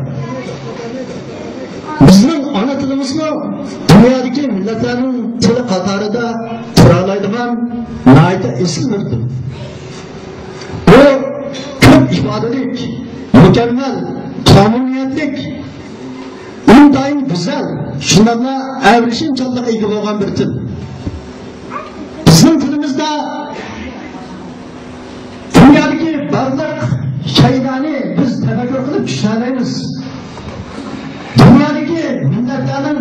Bizning ona tilimizni dunyodagi millatlarning tili qatorida tura oladigan nayta esil til. Bu ko'p ifodalik, mukammal, qonuniyatlik intayin güzel, şunlarla evrişimchanlık ega bo'lgan bir til. Bizim tilimizde dünyadaki barliq şeylerini biz tefekkür kılıp düşünemeyiz. Dünyadaki milletlerin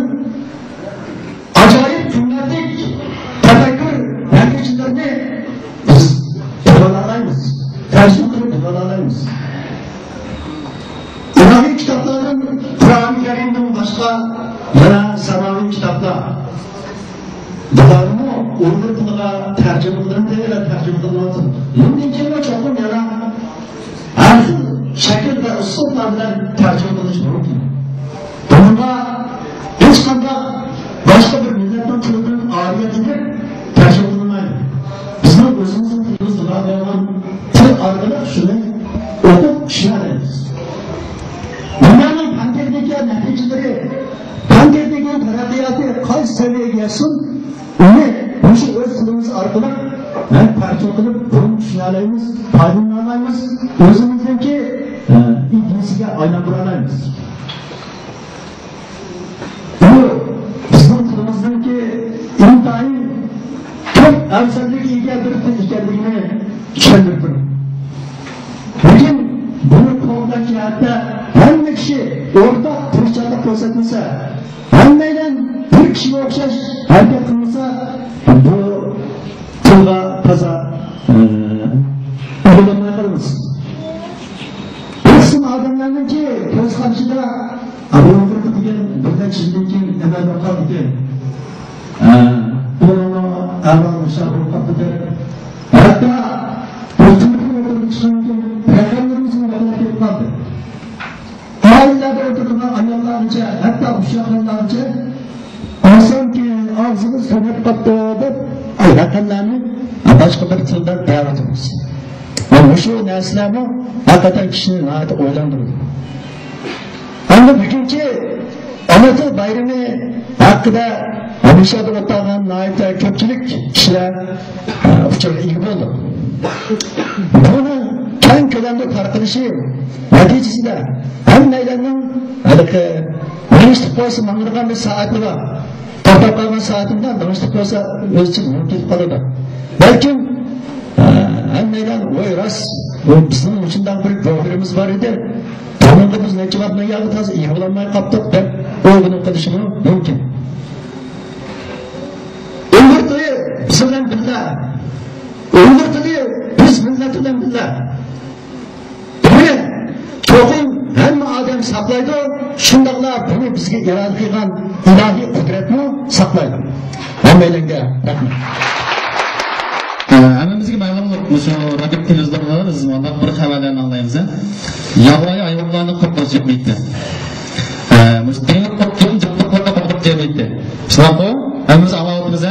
acayip günlerdik tefekkür neticelerini biz devalamayız. Tercih kılıp devalamayız. İlahi kitapların Kur'an-ı Kerim'den başka yana sanavi kitaplar bularni Uyghur tiliga tarjima qilinadi, tarjima qilinadi. Bundan keyin cho'qim yana har xil shakl va uslublar bilan tarjima qilish mumkin. Bunga hech qanday boshqa bir millatning tilidan oriyatini tarjima qilinmaydi. Bizning o'zimizning tilimizda bo'lgan til orqali shuni o'qib tushunamiz. Dunyoning fan-texnika natijalari, fan-texnika taraqqiyoti qaysi saviyaga yetsin? Uni o'sha o'z tilimiz orqali parcha qilib buni tushunamiz, foydalanamiz, o'zimizniki idisiga aylantirib olamiz. Bu bizning tilimizniki intayin ko'p afzallikka ega bir til ekanligini tushuntirdim. Lekin buni qo'llash jihatda hamma kishi o'rtaq tirishchilik ko'rsatmasa, hammadan bir kishiga o'xshash harakat qilmasa, bu tilga toza o'ylamay qolamiz. Qism odamlarniki ko'z qarshida Abu Bakr degan birdan chizilgan amalga qoldi. Buni avval mushahar qildi. Hatto Ailede oturduğunda ayarlarınca, hatta uşaklarlarınca sanki ağzımız sönüp kaptı deyip ayrakanlarını başka bir tilden davetimiz. Ve şu nesnemi hakikaten kişinin hayatı oylandırır. Ama bugünkü ana til bayramı hakkında Amışa'da oturan naite köpçülük kişiler uçak ilgi oldu. Bunu keng ko'lamda tarqalishi natijasida hammalarning haligi nishtiq bo'lsa mangirgan bir soati bor. To'xtab qolgan soatimda nishtiq bo'lsa o'zicha ketib qoladi. Balkim hammalar voy rost bu bizning uchundan bir go'rimiz bor edi. Bunga biz necha vaqt nega hozir yig'lamay qoldik deb o'yini qilishi mumkin. Uyg'ur tili biz bilan birga. Uyg'ur tili biz millat bilan birga. To'qim hamma odam saqlaydi, shundaqla buni bizga iroda qilgan ilohiy qudratni saqlaydi. Hammalarga rahmat. Hammamizga ma'lumlik shu radio televizorlar biz mana bir xabarlarni anglaymiz. Yovvoyi hayvonlarni qo'rqitib bitdi. Mustaqil qo'rqitib bitdi. Shunaqa hammamiz alohimiz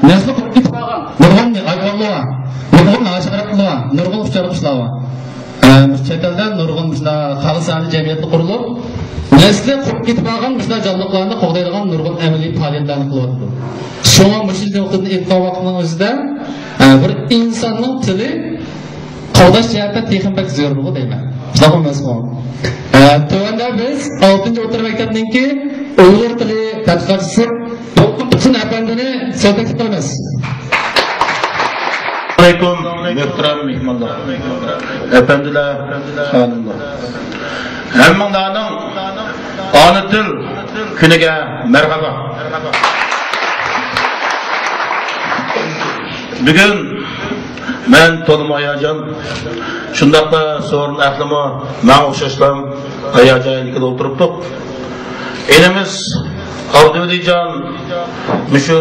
nasl qo'rqitib qolgan. Nurg'un hayvonlar, nurg'un ashqarlar, nurg'un ucharqushlar. Chet-eldan nurg'un xalqsani jamiyati qurilib, nasli qurib ketib qolgan bizlar jonliqlarni qo'g'daydigan nurg'un amaliy faoliyatlarni qilyapti. Shunga mushil vaqtning inqo vaqtining o'zida bir insonning tili qo'g'dash jihatda texnik zo'rligi deyman. Shunaqa mazmun. Tuvanda biz 6-o'rta maktabningki Uyg'ur tili tadqiqotchisi To'lqin apandini so'zda qilamiz. Aleyküm, muhterem mehmanlar. Efendiler, hanımlar. Hammalarning ona til kuniga merhaba. Bugün men to'liq hayajon, shundaqla so'rin ahlimi men o'xshashlam hayajonga o'tiribdik. Elimiz Abduvalijon mushu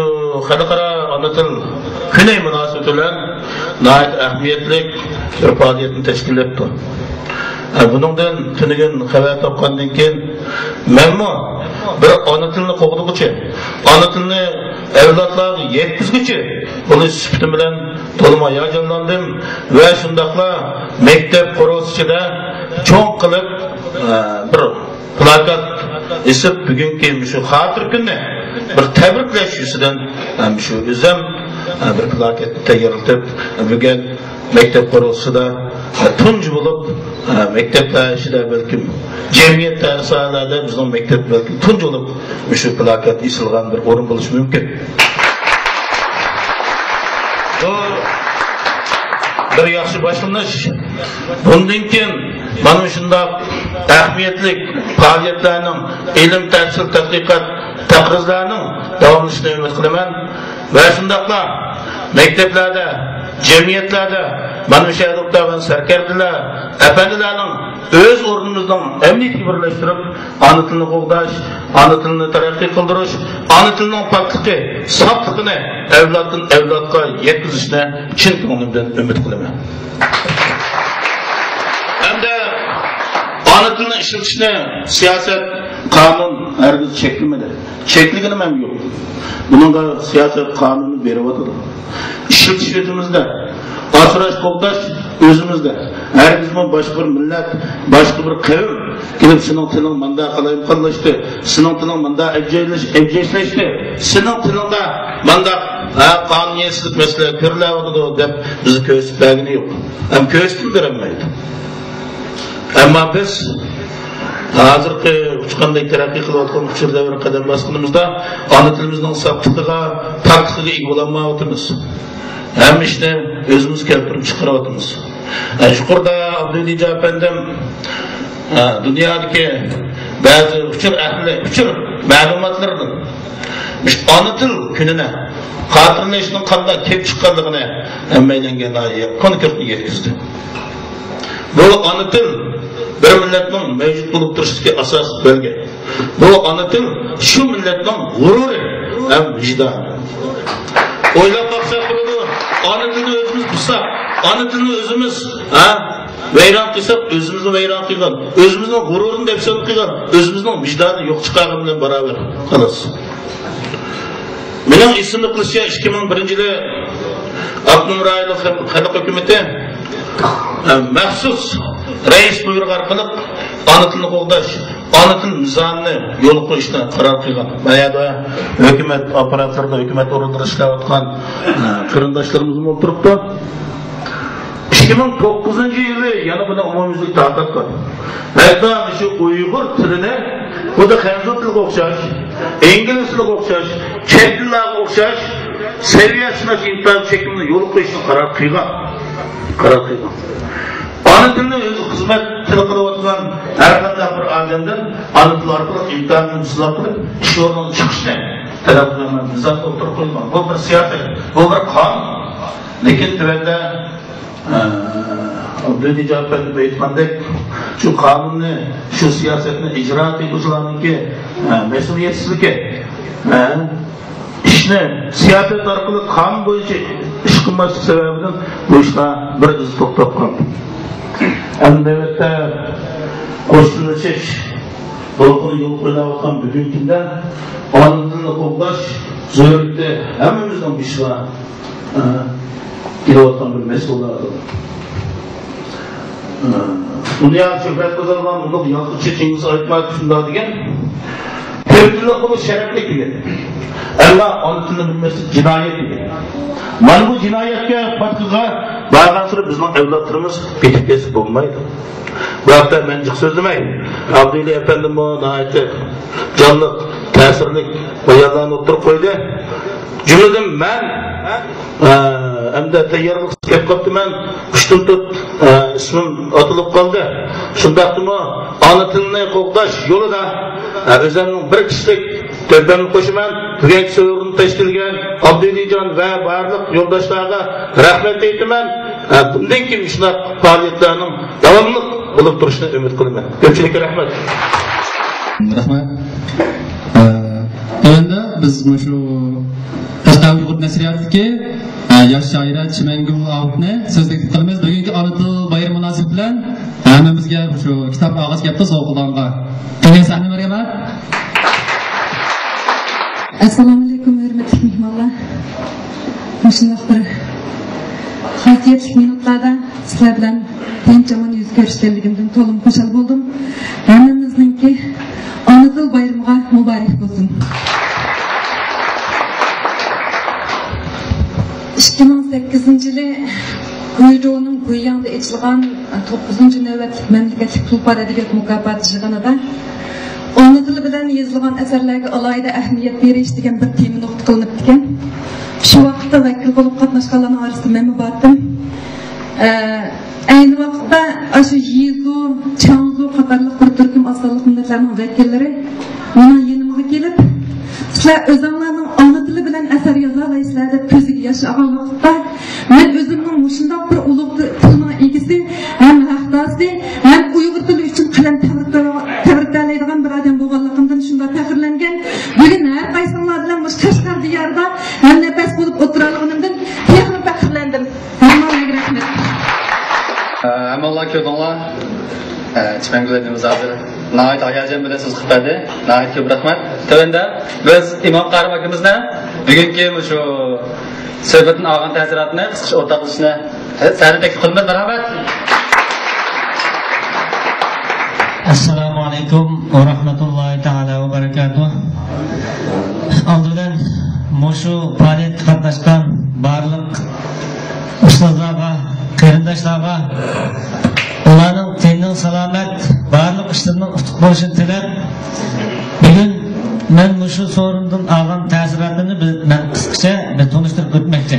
xalqaro ona til kuni munosabati bilan nəhayət əhmiyyətlik bir fəaliyyətini təşkil etdi. Bunundan tünügün xəbər tapqandan keyin mənmi bir ana tilini qoğduqçı, ana tilini evlatlarga yetkizguchi bunu sübti bilan to'liq hayajonlandim va shundaqla maktab qurilishi ichida cho'ng qilib bir plakat isib bugungi shu xotir kunni bir tabriklash yuzidan shu o'zim bir plakat tayyorlatib bugun maktab qurilishida tunji bo'lib Mektepler işide belki cemiyet tersalarda bizim mektep belki tunç olup şu plakat isilgan bir orun buluş mümkün. Bu bir yaxşı başlanış. Bundan keyin mana shunday ahamiyatli faoliyatlarning ilm tahsil tadqiqot taqrizlarining davomlashishini umid qilaman va shundaqla maktablarda cemiyetlarda mana shu adablar va sarkardalar afandilarning o'z o'rnimizdan emniyatga birlashtirib ona tilini qo'g'dash, ona tilini taraqqiy qildirish, ona tilining pokligi, sofligini avloddan avlodga yetkazishni chin ko'nglimdan umid qilaman. Hamda ona tilini ishlatishni siyosat, qonun hargiz cheklamadi. Chekligini ham yo'q. Bunga siyosat qonuni beryapti. İşletiş özümüzde, asraş qo'g'dash özümüzde. Herkesme başka bir millet, başka bir kavim gelip senin tilin manda qalayim qilishdi, senin tilin manda evceyleşti, senin tilinde manda qonuniyetsizlik mesele ko'rilyapti deb bizni ko'rsatib bergani yo'q. Ham ko'rsatib berolmaydi. Ammo biz hozirgi uçqanday taraqqiy qilayotgan uchurda bir qadam bosganimizda ona tilimizning sofligiga, tartibiga ega bo'lmayapmiz. Hem işte özümüz keltirip çıkarıyordunuz. Şurada Abdülhicab efendim dünyadaki bazı uçur malumatlardan ana til gününe hatırlayışının kandan kep çıkarlığına emmeylengen ayı konukörtünü yetkizdi. Bu ana til bir milletin mevcut bulup duruştaki asas bölge. Bu ana til şu milletin gururu hem vicdanı. Oylap baksak ana tilini özümüz bulsak, ana tilini özümüz veyran kıysak, özümüzü veyran kıygan, özümüzün gururunu defsiyonu kıygan, özümüzün vicdanı yok çıkarımla beraber kalas. Benim isimli kılıçya 2001 yılı Abdülhamid Raylı Halk Hükümeti mahsus reis buyruğu arkalık ana tilini qo'g'dash, ana til mizanını yol qo'yishni qaror qilgan. Bayada hükümet aparatlarida, hükümet organlarida ishlayotgan qarindoshlarimiz bo'lib turibdi. 2009 yılı yana buni umumiylik tarqatgan. Hatta shu Uyg'ur tilini bu da Xanzu tiliga o'xshash, ingliz tiliga o'xshash, chet tillarga o'xshash saviyasini imtiyoz shaklini yo'l qo'yishni qaror qilgan. Ana tilini o'zi xizmat tili qilayotgan har qanday bir odamdan ana til orqali imtihonni isloh qilib ish o'rnidan chiqishni talab qilaman. Bizlar o'tirib qo'ygan. Bu bir siyosat, bu bir qonun. Lekin tuvanda Abdülhicab efendim aytgandek shu qonunni, shu siyosatni ijro qiluvchilarningki mas'uliyatsizligi, ishni siyosat orqali qonun bo'yicha ish qilmaslik sababidan bu ishlar bir iz to'xtab qoldi. Elbette qo'shilishib to'g'ri yo'l qo'yayotgan bugungi kunda ona tilini qo'g'dash zo'rlikda hammamizning ishga kelayotgan bir mas'uliyatdir. Dünya shuhrat qozongan ulug' yozuvchi Chingiz Aytmatov shunday degan, ko'p tilli bo'lish sharafli keladi. Ammo ona tilini bilmaslik jinoyat degan. Mana bu jinoyatga fatqiga bargan sura bizning avlodlarimiz ketib ketib bo'lmaydi. Bu haqda men jiq so'zlamayman. Abdulli efendim bu nihayat jonli ta'sirlik bayonlarni o'tirib qo'ydi. Jumladan men hamda tayyorlik kelib qolibman. Ushtum tut ismim otilib qoldi. Shundaqmi ona tilini qo'g'dash yo'lida o'zimning bir kishilik tövbemni qo'shaman. Bugungi so'rovni tashkilgan Abdullijon va barliq yo'ldoshlarga rahmat aytaman. Bundan keyin shunday faoliyatlarning davomli bo'lib turishini umid qilaman. Ko'pchilikka rahmat. Rahmat. Endi biz shu Qashqar Uyg'ur nasriyatidagi yosh shoira Chimangul Avutni so'zlik qilamiz. Bugungi ona til bayrami munosabati bilan hammamizga shu kitob og'iz gapda sovg'alarga tenglik sahna berganlar. Assalomu alaykum hurmatli mehmonlar. Shunday bir xayriyatli minutlarda sizlar bilan tinchomon yuz ko'rishganligimdan to'liq xushal bo'ldim. Hammamizningki ona til bayramiga muborak bo'lsin. 2008 yılı Kuyruğunun kuyuyanda içilgan 9. növbetlik memleketlik Tulpar Edebiyat Mukafat jig'inida ona tili bilan yozilgan asarlarga alohida ahamiyat berish degan bir tema nuqta qilinib ekan. Shu vaqtda vakil bo'lib qatnashganlarning orasida men bordim. Ayni vaqtda shu Yizu, Changzu qatorliq bir turkum asonliq millatlarning vakillari mening yanimga kelib, sizlar o'zinglarning ona tili bilan asar yoza olaysizlar deb ko'ziga yosh olgan vaqtda men o'zimning mushundoq bir ulug' tilning egisi ham haqdosi ham Uyg'ur tili uchun qalam tabriklaydigan bir odam bo'lganligimdan shunday faxrlangan. Bugun har qaysinglar bilan mush Qashqar diyorida ham nafas bo'lib o'tirganligimdan texnik faxrlandim. Hammaga rahmat. Hammalar ko'rdinglar. Chiqangiz hozir nəhayət hayacan bilan siz qıpadi. Nəhayət ko'p rahmat. Tövəndə biz İmam Qarim akamizni bugungi shu suhbatning olgan ta'siratini qisqacha o'rtoqlashni sa'datek qilmat marhamat. Assalomu alaykum va rahmatullohi taala va barakatuh. Oldindan mushu faoliyat qatnashgan barliq ustozlarga, qarindoshlarga ularning tenning salomat, barliq ishlarining utuq bo'lishini tilab, bugun men mushu so'rindan olgan ta'sirotlarni men qisqacha tanishtirib o'tmoqchi.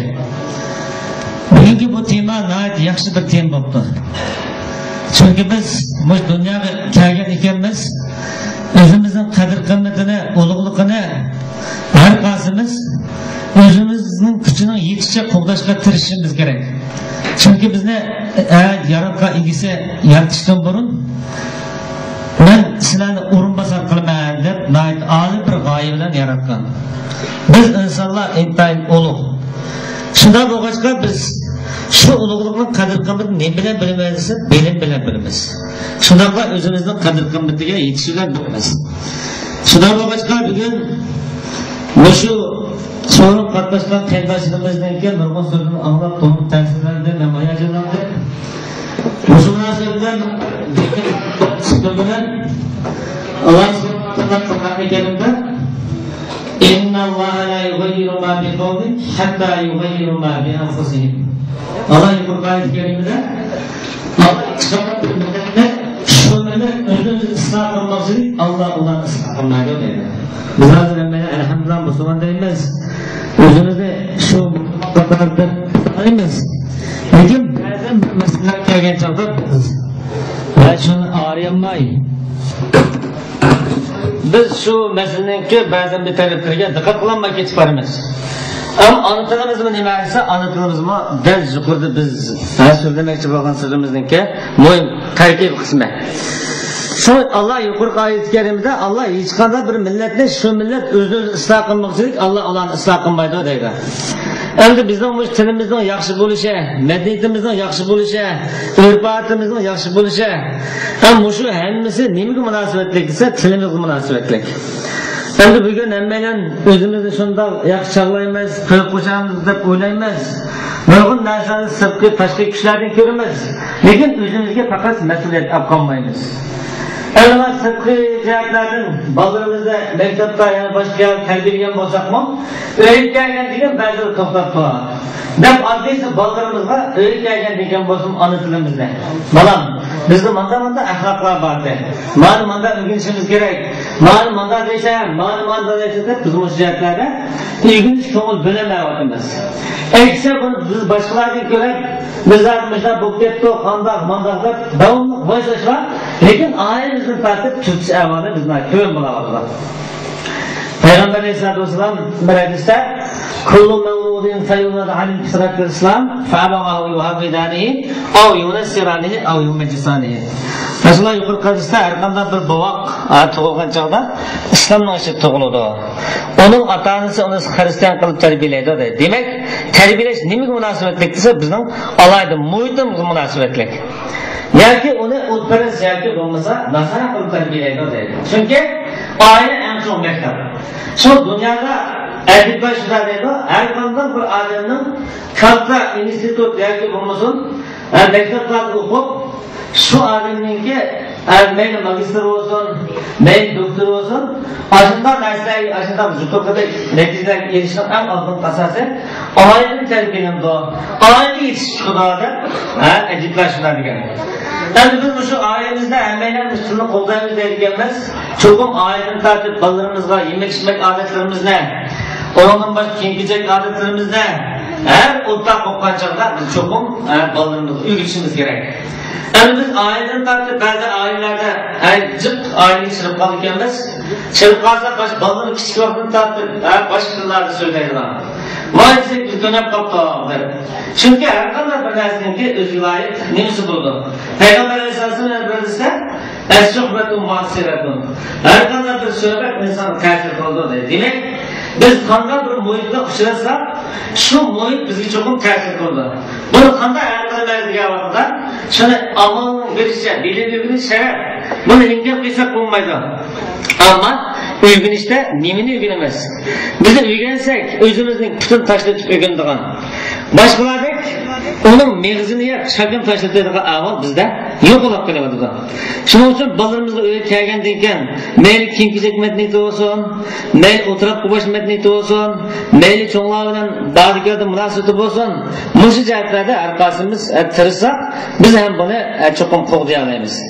Bugungi bu tema nihoyat yaxshi bir tema bo'ldi. Chunki biz bu dunyoga kelgan ekanmiz, o'zimizning qadr-qimmatini, ulug'ligini har qaysimiz o'zimizning kuchining yetishi qo'llashga tirishishimiz kerak. Chunki bizni yaratgan egisi yaratishdan burun men sizlarni o'rinbosar qilaman deb nihoyat oliy bir g'oya bilan yaratgan. Biz insonlar intayin ulug'. Shunday bo'lg'achqa biz shu ulug'likning qadr-qimmatini ne bilan bilamiz? Bilim bilan bilamiz. Shundaqla o'zimizning qadr-qimmatiga yetishga bilamiz. Shunday bo'lg'achqa bugun shu so'rib qatnashgan qarindoshimizdan keyin nurg'un so'zini anglab to'g'ri ta'sirlandi, men hayajonlandim. Shu munosabat bilan Alloh subhanahu va taolo inna Alloha la yughayyiru ma biqawmin hatta yughayyiru ma bi anfusihim. Allah Qur'on-i Karimda o'zini isloh qilmoqchi, Alloh ularni isloh qilmaydi deydi. Biz hozir alhamdulillah musulmon deymiz. O'zimizni shu qatorda qilamiz. Lekin ba'zan bir masalalar kelgan chog'da va shuni arayamay. Biz shu masalalarga ba'zan bir taraflarga diqqat qilmay ketib boramiz. Ama ana tilimizmi nima esa, ana tilimizmi dal yuqorida biz so'zlamoqchi bo'lgan so'zimizningki muhim tarkib qismi. Shu Alloh yuqorgi oyat karimida Alloh hech qanday bir millatni shu millat o'zini isloh qilmoqchilik, Alloh ularni isloh qilmaydi deydi. Endi bizning bu tilimizning yaxshi bo'lishi, madaniyatimizning yaxshi bo'lishi, urf-odatimizning yaxshi bo'lishi, ham shu hammasi nimaga munosabatli desa, tilimizga munosabatli. Endi bugun hammalar o'zimizni shunday yaxshi chaqlaymiz, qilib qo'shamiz deb o'ylaymiz. Nurg'un narsani sirtqi, tashqi kuchlardan ko'ramiz, lekin o'zimizga faqat mas'uliyat olib qolmaymiz. Endi sirtqi jihatlardan bolalarimizni maktabda yana boshqa tarbiyagan bo'lsakmi, o'rgatgan degan ba'zi to'xtab turadi. Deb oddiysi bolalarımizga o'rgatgan degan bo'lsin ona tilimizda. Bolam, bizda manda axloqlar bordi. Manda o'rganishimiz kerak. Manda desam, manda deb biz bu jihatlarda o'rganish ko'ngil bilamayapmiz. Eksa buni biz boshqalarga ko'ra bizlar bo'lib ketdi, qandoq mandaqlar davomli voyslashlar, lekin oilamizni tartib tutish avvalo bizlar ko'p bo'ladi. Peygamber Aleyhisselatü Vesselam bir hadiste kullu mevludin feyulad alim fitratül İslam fa'abahu yuhavvidanihi av yunassiranihi av yumeccisanihi. Resulullah yuqorqi hadiste her qanday bir bovoq tug'ilgan chog'da islomning ishi tug'iladi. Onun ota-onasi uni xristian qilib tarbiyalaydi deydi. Demak, tarbiyalash nimaga munosabatli desa, bizning alayda muhitimizga munosabatli. Yoki uni o'tkazish yoki bo'lmasa nasara qilib tarbiyalaydi deydi. Chunki aile en son maktab. Şu dünyada adiblar shunday deydi, har qanday bir odamning katta institut yoki bo'lmasin maktablarda o'qib, shu odamningki Meyli magistr olsun, meyli doktor olsun, aşından dersler, aşından yukarıda neticeler erişmek en azın tasası, ailenin terbiyenin o, aile yetişmiş kadar ciddileşmeler diken. Yani biz şu ailemizde emmeyle üstünü kollarımız değerlenmez, çokum ailenin tartıp ballarımızla yemek içmek adetlerimiz ne? Ondan başka kengecek adetlerimiz ne? Her ortak kopkançaklar biz çokum ballarımızı ülgüşümüz gerek. Yani biz aileden tartıp bazı ailelerde cık aileyi çırıp kalırken biz çırıp kalsak balların küçük vaktini tartıp başka kızlarda söyleydiler. Maalesef biz dönem kaptağımdır. Çünkü her kadar bir nesinin ki özgü layık nemisi buldu. Peygamber Aleyhisselatü'nün ezberlese es-suhbetun masiretun. Her kadar bir sohbet insanı tesir oldu dedi. Demek biz kandan bir muhitle uçurarsak şu muhit bizi çok tesir oldu. Bunu kanda hayatına verdiği vakitte şunu amalının birisi, bilinirliğinin şeref. Bunu engel kıysak olmaydı. Ama uygun işte nemini uygulamaz. Biz uygulasak özümüzün bütün taşlatıp uygunduğun. Başkalardek onun mevzini yer çakın taşlatıdığın amal bizde yok olup kalamadı. Şunun için ballarımızda öyle kelgendeyken meyli kinkizek metniyeti olsun, meyli oturak kubaş metniyeti olsun, meyli çoğunlarının bağdıklarda münasibeti olsun, muşu cihetlerde arkasımız tırırsak biz hem bunu çok koğdayamayız.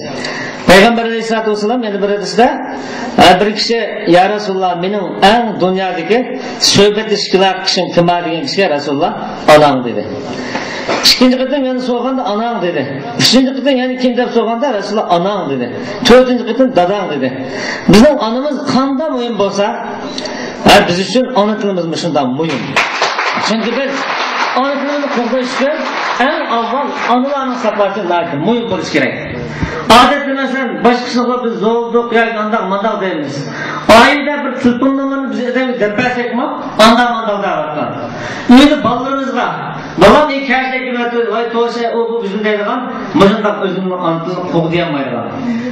Peygamber Aleyhisselatü Vesselam yani bir hadiste bir kişi ya Resulullah benim en dünyadaki söhbet ilişkiler kişinin kıma degan kişi ya Resulullah anam dedi. İkinci kıtım yani soğukanda anam dedi. Üçüncü kıtım yani kim dep soğukanda Resulullah anam dedi. Dördüncü kıtım dadam dedi. Bizim anımız kanda mühim olsa biz için ana kılımız şundan mühim. Çünkü biz ana kılımızı kurtarışken en avval anılarının saklarken lazım. Mühim buluş gerek. Adetli mesela başkasına biz zolduk ya andak mandal deyimiz. Ayında bir tılpınlamanı bize edemiz depersek mi? Andak mandal da var. Öyle ballarımızla babam ilk her şey gibi vay toşe o bu bizim deydiğen mızındak özünün anıtını koğdayamaydı.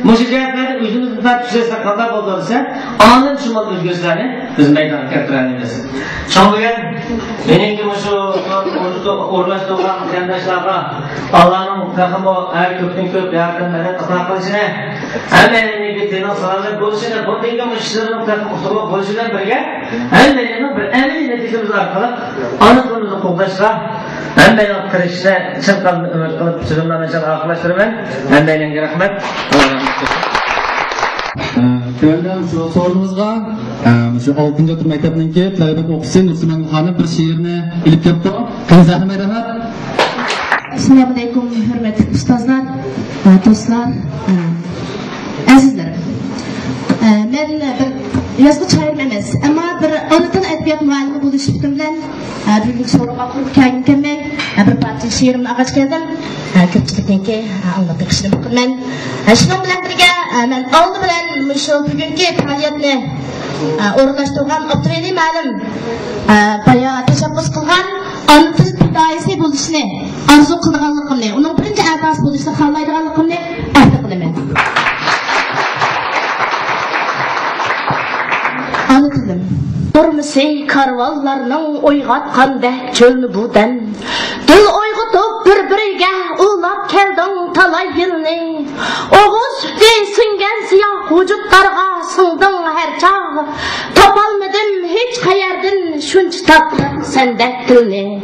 Müşikayetleri özümüzün tartışırsa kadar bulduğunuzsa anın şumal özgürslerini biz meydana kettirenimiz. Çoğuyen benim gibi şu uğraştığım kendaşlarına Allah'ın takımı her köpten köp yardımları ata kılışına hemen gittiğinin sağlık buluşuna bu dengi müşterilerin takımı buluşuna birge hemen bir emin neticemiz arkalık anıtımızı koğdaşla hemen kırışına çıkan ümit kılıp sürümlenecek arkadaşlarım hemen rahmet. Tövəldən şu sorunumuzga şu 6-cı otur məktəbindəki tələbə oxucusu Nursiman xanım bir şiirini ilib kepti. Qınızaqlı mərhəmət. Assalamu alaikum hürmetli ustazlar, dostlar, azizler. Ben bir yazgı çayırım emas, ama bir anıtın edebiyat muallimi buluşup bilen bir gün soruğa kurup kaygın kemmey, bir parça şiirimni ağaç geldim. Köpçülüktenki anlatıp işlerim ben. Şunun bilen birge, ben aldı bilen şu bugünkü faaliyetini orunlaştırgan Abdurrahim Alim bayağı teşebbüs kılgan anıtın daisi buluşunu arzu kılganlıkını, onun birinci adası buluşunu kallaydıganlıkını ahdi kılımen. Anıtılım. Durmisi karvallarının oygatkan bek çölünü buden. Dil oygutup bir-biriga ulap keldin talay yılni. Oğuz sütü singen siyah vücutlarga sındın her çağ. Topalmadım hiç kayerdin şunç tatlı sendek dilni.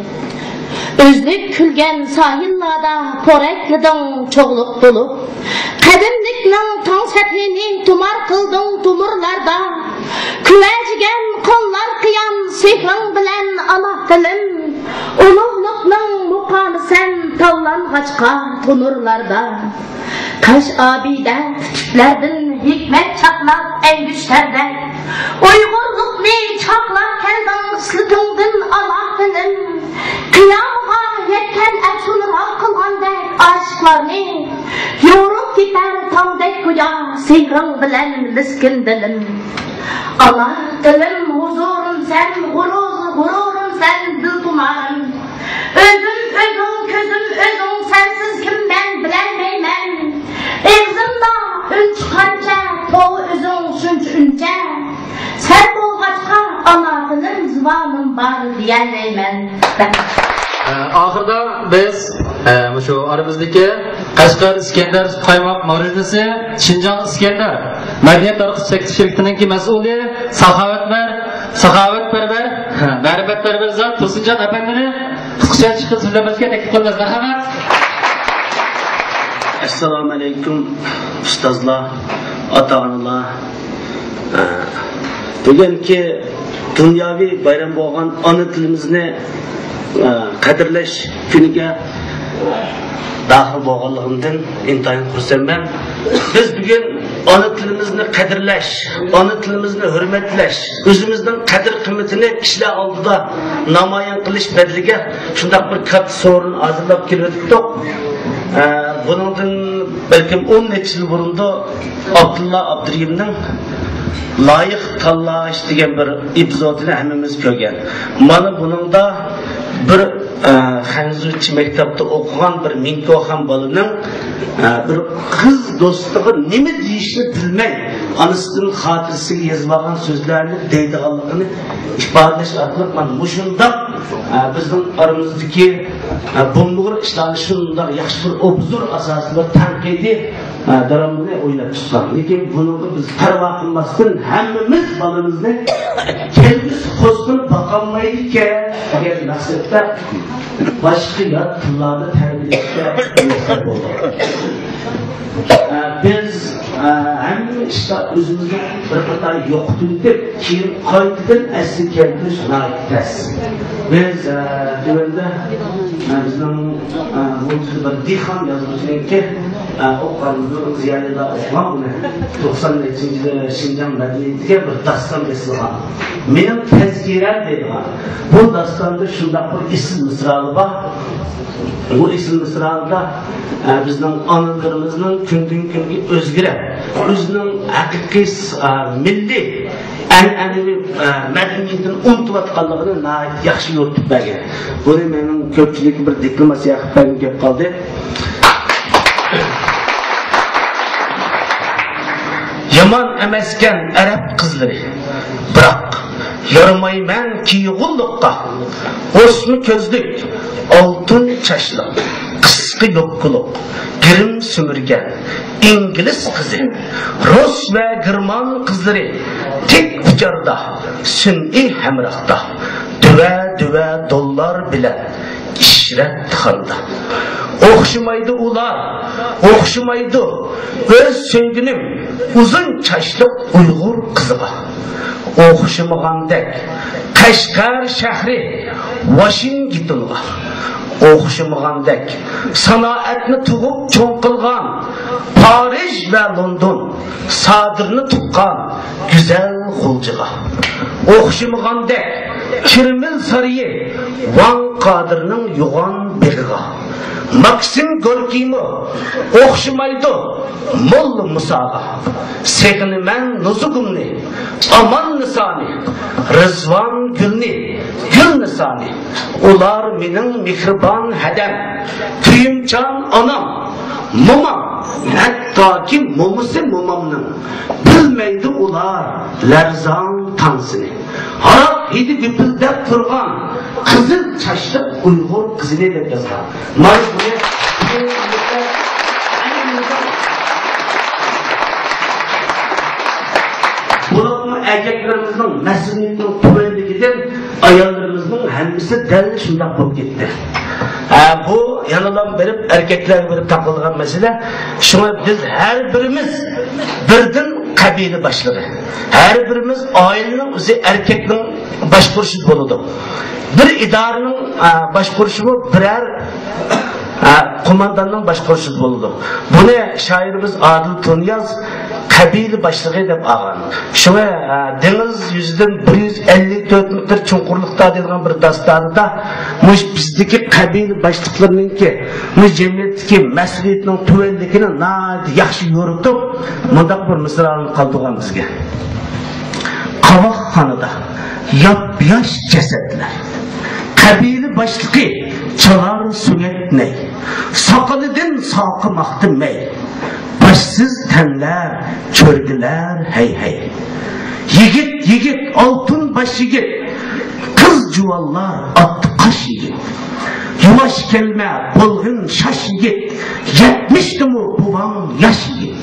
Özlük külgen sahillada poreklidin çoğluk dolup. Kadimlikning tong saklini tumar kıldın tumurlarda. Küvecigen kollar kıyan sihrin bilen Allah dilim. Uluğlukning muqamı sen tavlangaçka tunurlarda. Kaş abide küçüklerdin hikmet çaklap en güçlerde. Uygurlukni çaklap keldin ıslıtındın Allah dilim. Kıyamga yetken efsunrak kılgandek aşklarni. Yorup gider tamdek kuya sihrin bilen miskin dilim. Allah dilim huzurun sen, gururun sen, dil tumarım. Özüm, közüm, özüm sensiz kim ben bilenmeymen. Egzimda ün çıkanca, toğu özün şunç ünce. Sen bolgaçka ana dilim zıvanım var diyenleymen. Ahırda biz şu aramızdaki Qashqar İskender Qaymoq Ma'rifasi, Şinjan İskender Madaniyat taraqqiy şirkatining mas'uli, saxovatparvar, ma'rifatparvar zot Tursunjon apandini qisqacha chiqib so'zlashga taklif qilamiz. Marhamat. Assalomu alaykum ustozlar, ota-onalar. Bugungi dunyoviy bayram bo'lgan ona tilimizni qadrlash kuniga daxil bo'lganligimdan intayin xursandman. Biz bugun ona tilimizni qadrlash, ona tilimizni hurmatlash, o'zimizning qadr qimmatini kishilar oldida namoyon qilish badliga shunday bir katta so'rin hozirlab keldik. Buningdan balkim 10 necha yil burunda Abdulla Abduriyimning loyiq tanlash degan bir epizodini hammamiz ko'rgan. Mana buningda bir Xanzuchi maktabda o'qigan bir Minkoxon bolaning bir qiz do'stligi nima deyishni bilmay, onasining xotirasiga yozib olgan so'zlarni deydiganligini ifodalash orqali mana mushundaq bizning oramizdagi bo'lmag'ur ishlarni shundoq yaxshi bir obzor asosida tanqidiy daromini o'ylab chiqqan. Lekin buni biz parvo qilmasdan hammamiz bolamizni kelgusi qo'sqin boqolmaydi ekan degan maqsadda boshqa yot tillarni tarbiyalashga muvaffaq bo'ldik. Biz hamma ishda o'zimizni bir qator yo'qotib, keyin qaytadan asli keltirish noyatdas. Biz tuanda bizning bir dehqon yozuvchininki o'qigan ziyodada o'qigan buni 90-yilda Şinjan madaniyatiga bir daston yozilgan. Mening tazkiram deydigan bu dastonda shunday bir ism misroli bor. Bu ism misrolda bizning onalarımızın kundan kunga o'zgarib, o'zining haqiqiy milliy an'anaviy madaniyatini unutayotganligini yaxshi yo'ritib bergan. Buni mening ko'pchilik bir diplomatiya qilib gap qoldi. Yaman emaskan Arab qizlari, biroq yaramayman kiyig'ulliqqa. O'smi ko'zlik, oltin chashliq, qisqi yo'qquliq, girim sumirgan ingliz qizi, rus va german qizlari tik ujarda, sun'iy hamrohda, duva dollar bilan ishrat xanda. O'xshamaydi ular, o'xshamaydi o'z sevginim uzun chashliq Uyg'ur qiziga. O'xshamagandek Qashqar shahri Washingtonga, o'xshamagandek sanoatni tug'ib cho'ng qilgan Parij va London sodirni tuqqan go'zal G'uljiga, o'xshamagandek Kirmil sariyi Van Qodirning yo'g'on beliga, Maksim Gorkiymi o'xshamaydi Molla Musoga. Seg'inaman nuzugimni, Aman Nisoni, Rizvon Gulni, Gul Nisoni. Ular mening mehribon hadam, kuyimchan onam, momam, hattoki momisi momamning. Bilmaydi ular larzon tansini. Harab hidi gupildab turgan qizil chashliq Uyg'ur qizini deb yozgan. Mana buni bularni erkaklerimizning mas'uliyatining tubanligidan ayollarımızın hammasi dal shunday bo'lib ketdi. Bu yanadan berib erkaklarga berib taqilgan masala. Shuna biz har birimiz birdan qabila boshlig'i. Har birimiz oilaning o'zi erkakning boshqurishi bo'ladi. Bir idoraning boshqurishi birar qo'mondonning boshqurishi bo'ladi. Buni shoirimiz Adil Tunyaz qabila boshlig'i deb olgan. Shuna dengiz yuzidan 154 metr chuqurlikda degan bir dastonda mush bizdagi qabila boshliqlarininki mush jamiyatdagi mas'uliyatning tuvanligini yaxshi yo'ritib, mundaq bir misolni qoldirgan bizga. Qavoqxonada yop-yosh jasadlar. Qabila boshlig'i chalar sugatnay. Soqolidan soqimoqdi may. Başsız tenler, çörgüler hey hey. Yigit, altın baş yigit. Kız cuvallar, attı kaş yigit. Yavaş gelme bulgın şaş yigit, yetmişti mi babam yaş yigit.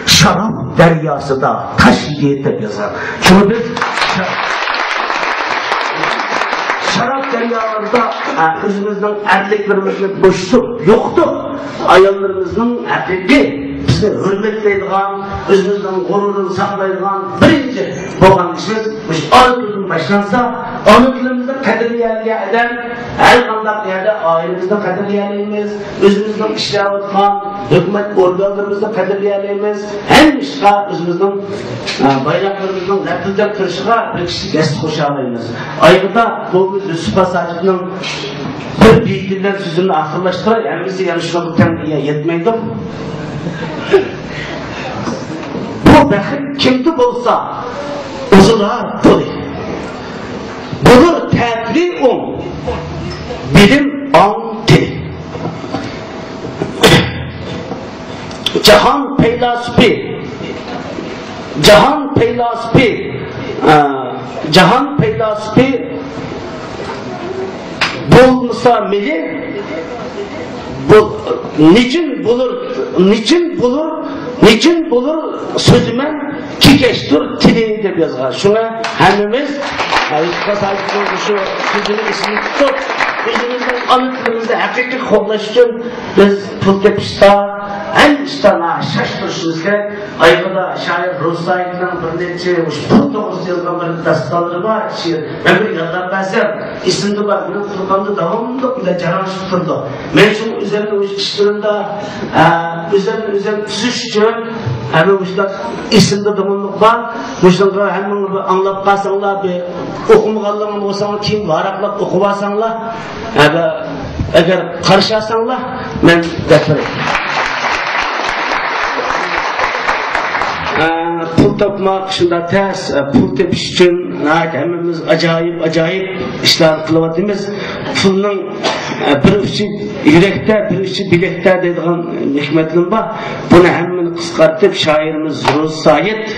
Şarap deryası da taş yigit deb yazar. Şunu biz şarap deryalarında özümüzün erliklerimizin boşluk yoktu. Ayollarımızın erkekli bizni hürmetleydiğen, özümüzün gururunu saklaydiğen birinci boğan işimiz ana tilden başlansa, ana tilimizde kadirleyerliğe eden, her kandak yerde ailemizde kadirleyerliğimiz, özümüzün işlevatman, hükümet organlarımızda kadirleyerliğimiz, hem işe özümüzün bayraklarımızın leptilden kırışığa bir kişi gest koşarlayımız. Ayrıca bu Yusuf Asacı'nın bir bilgiler sözünü akıllaştırarak, yani bizi yanlışlıktan yetmeydi. Bu bakın kimde olsa uzular dolu. Bulur tedri bilim antı. Cihan peylaspi bulmasa mili niçin bulur sözümen kikeştir tili deb yazar. Şuna hemimiz Yusuf'a sahip şu sözünün ismini tutup özümüzün ana tilimizde hakiki qo'llash uchun biz pul tepishda en istana şaştırışımız gerek. Ayrıca şair Rusay'dan bir neçe pul to'g'risida yozgan bir dastanları var. Ben bir yadlab bersem isimde var. Benim Furqonda davomli bile jarashib turdi. Men shu üzerine o'z ishlarımda üzerine tuzish uchun hemen uçlar isimde davomliq var. Uçlar hemen anlab qalsanglar, bir o'qimaganlaring bo'lsa keyin varaqlab o'qib olsanglar, agar qarshi olsanglar men gapiray. Pul topmak şunda ters, pul tepiş için hemimiz acayip işler kılıvatımız. Pulun bir uçu yürekte, bir uçu bilekte dediğin hikmetlim var. Bunu hemen kıskartıp şairimiz Rus Sayit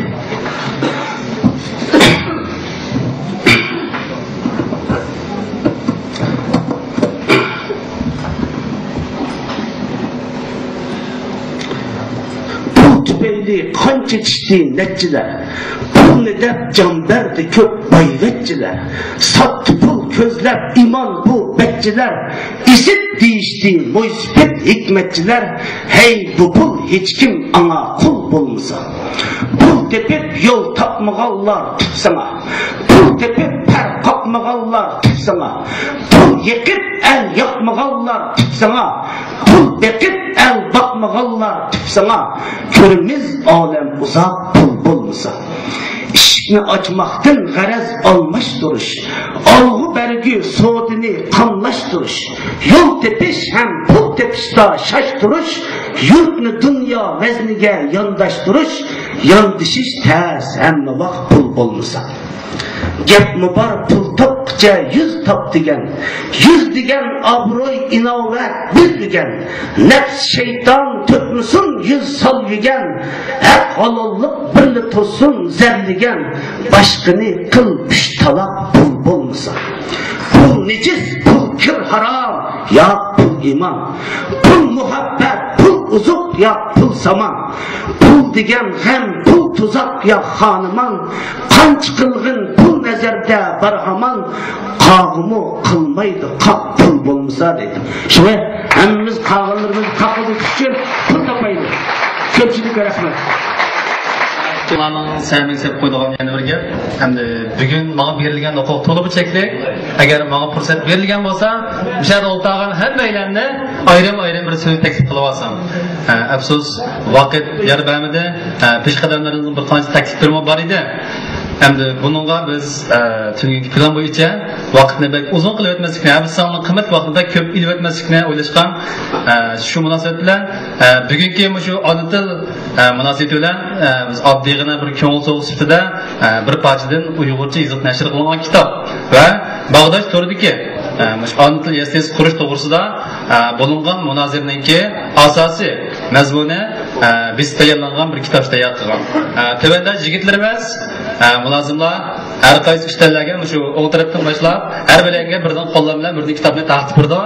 tüpeyli kanca çişti netçiler, pul nedep can verdi kök bayvetçiler, sattı pul közler iman bu bekçiler, isit değişti muysipet hikmetçiler, hey bu pul hiç kim ana kul bulmasa, pul tepip yol tapmağallar tutsana, pul tepip per kapmağallar tutsana, pul yekip el yakmağallar tutsana, pul bekip el bakmağallar tutsana, körümüz alem uzak pul bulmasa, işini açmaktan garaz almış duruş, algı bergi soğudunu kanlaş duruş, yol tepiş hem pul tepişta şaş duruş, yurtunu dünya veznige yandaş duruş, yandışış ters hem vak pul bulmasa. Gep mübar pul tapça yüz tap degen, yüz degen abroy inavet bir degen, nefs şeytan tökmüsün yüz sal yügen, hep halallık birli tosun zerligen, başkını kıl püştalak pul bulmasa. Pul necis, pul kir haram, ya pul iman, pul muhabbet, pul uzuk ya pul saman, pul degen hem pul tuzak ya hanıman, kanç kılgın pul nezerde barhaman, kağımı kılmaydı kak pul bulmasa dedim. Şimdi hemimiz kağınlarımızı kakıldık için pul tapaydı. Köpçülük rahmet. Ularning samin sep qo'ydigan yana bir gap, hamda bugun menga berilgan huquq to'liq cheklik. Agar menga fursat berilgan bo'lsa, o'sha o'ltagan hammalarni ayrim bir so'z taklif qilib olsam. Afsus, vaqt yer bermadi. Peshqadamlarimizning bir qancha takliflari bor edi. Hamda buningga biz tungi plan bo'yicha vaqtni bek uzun qilib o'tmaslikni, biz sonli qimmat vaqtida ko'p ilib o'tmaslikni o'ylashgan. Shu munosabat bilan bugungi shu odatil munosabati bilan biz oddiygina bir ko'ngil so'g'u sifatida bir parchadan uyg'urcha yozib nashr qilingan kitob va Bag'dosh to'ridagi odatil yastis qurish to'g'risida bo'lingan munozirningki asosiy mazmuni biz tayyorlangan bir kitob tayyor qilgan. Tövəndə yigitlərimiz, mülazimlar har qaysi ishlarga shu o'tiribdan boshlab har biriga birdan qo'llar bilan birdan kitobni taqib turdi.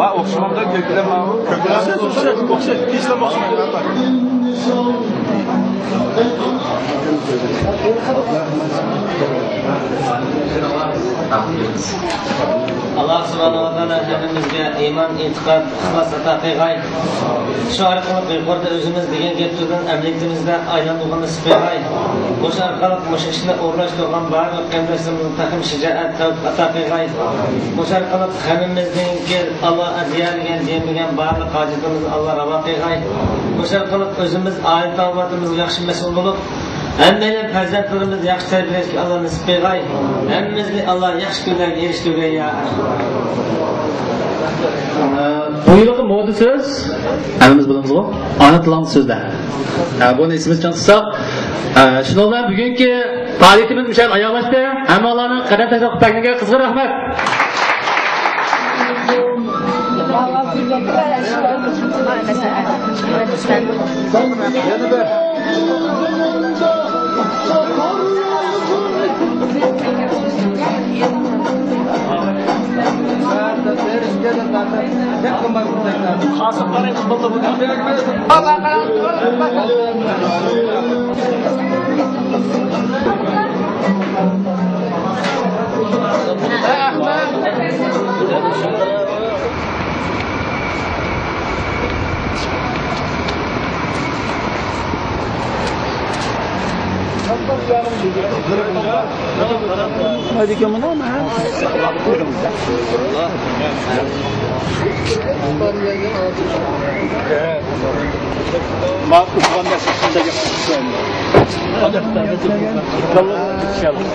Va o'xshamda ko'klar o'xshab kislar Allah subhanahu wa ta'ala hepimizga iman, itiqad, ixlos ata qilg'ay. Shu orqali yuqorida o'zimiz degan gaplardan amaliyatimizda aylanuvni nasib qilg'ay. O'sha orqali o'sha ishni o'rnashtirgan barliq qandaysimizning taqim shijoat ata qilg'ay. O'sha orqali hammamizning Allah aziyalgan degan barliq hojatimizni Allah ravo qilg'ay. O'sha orqali o'zimiz oila tavbatimizni yaxshi mas'ul bo'lib hammalar farzandlarimiz yaxshi tarbiyalashga Allah nasib qilg'ay. Hammamizni Allah yaxshi kunlarga erishtirgay ya. Bu yilgi moda so'z hammamiz bilamiz-ku, ona tilimiz so'zlar. Buni isimiz tushunsak, shuningdek bugungi faoliyatimiz mushal oyoqlashdi. Hammalarning qadam tashlab qilganiga qizg'in rahmat. Hadi kemana mah? Maaf, bukan biasa saja. Ada. Kalau insyaallah.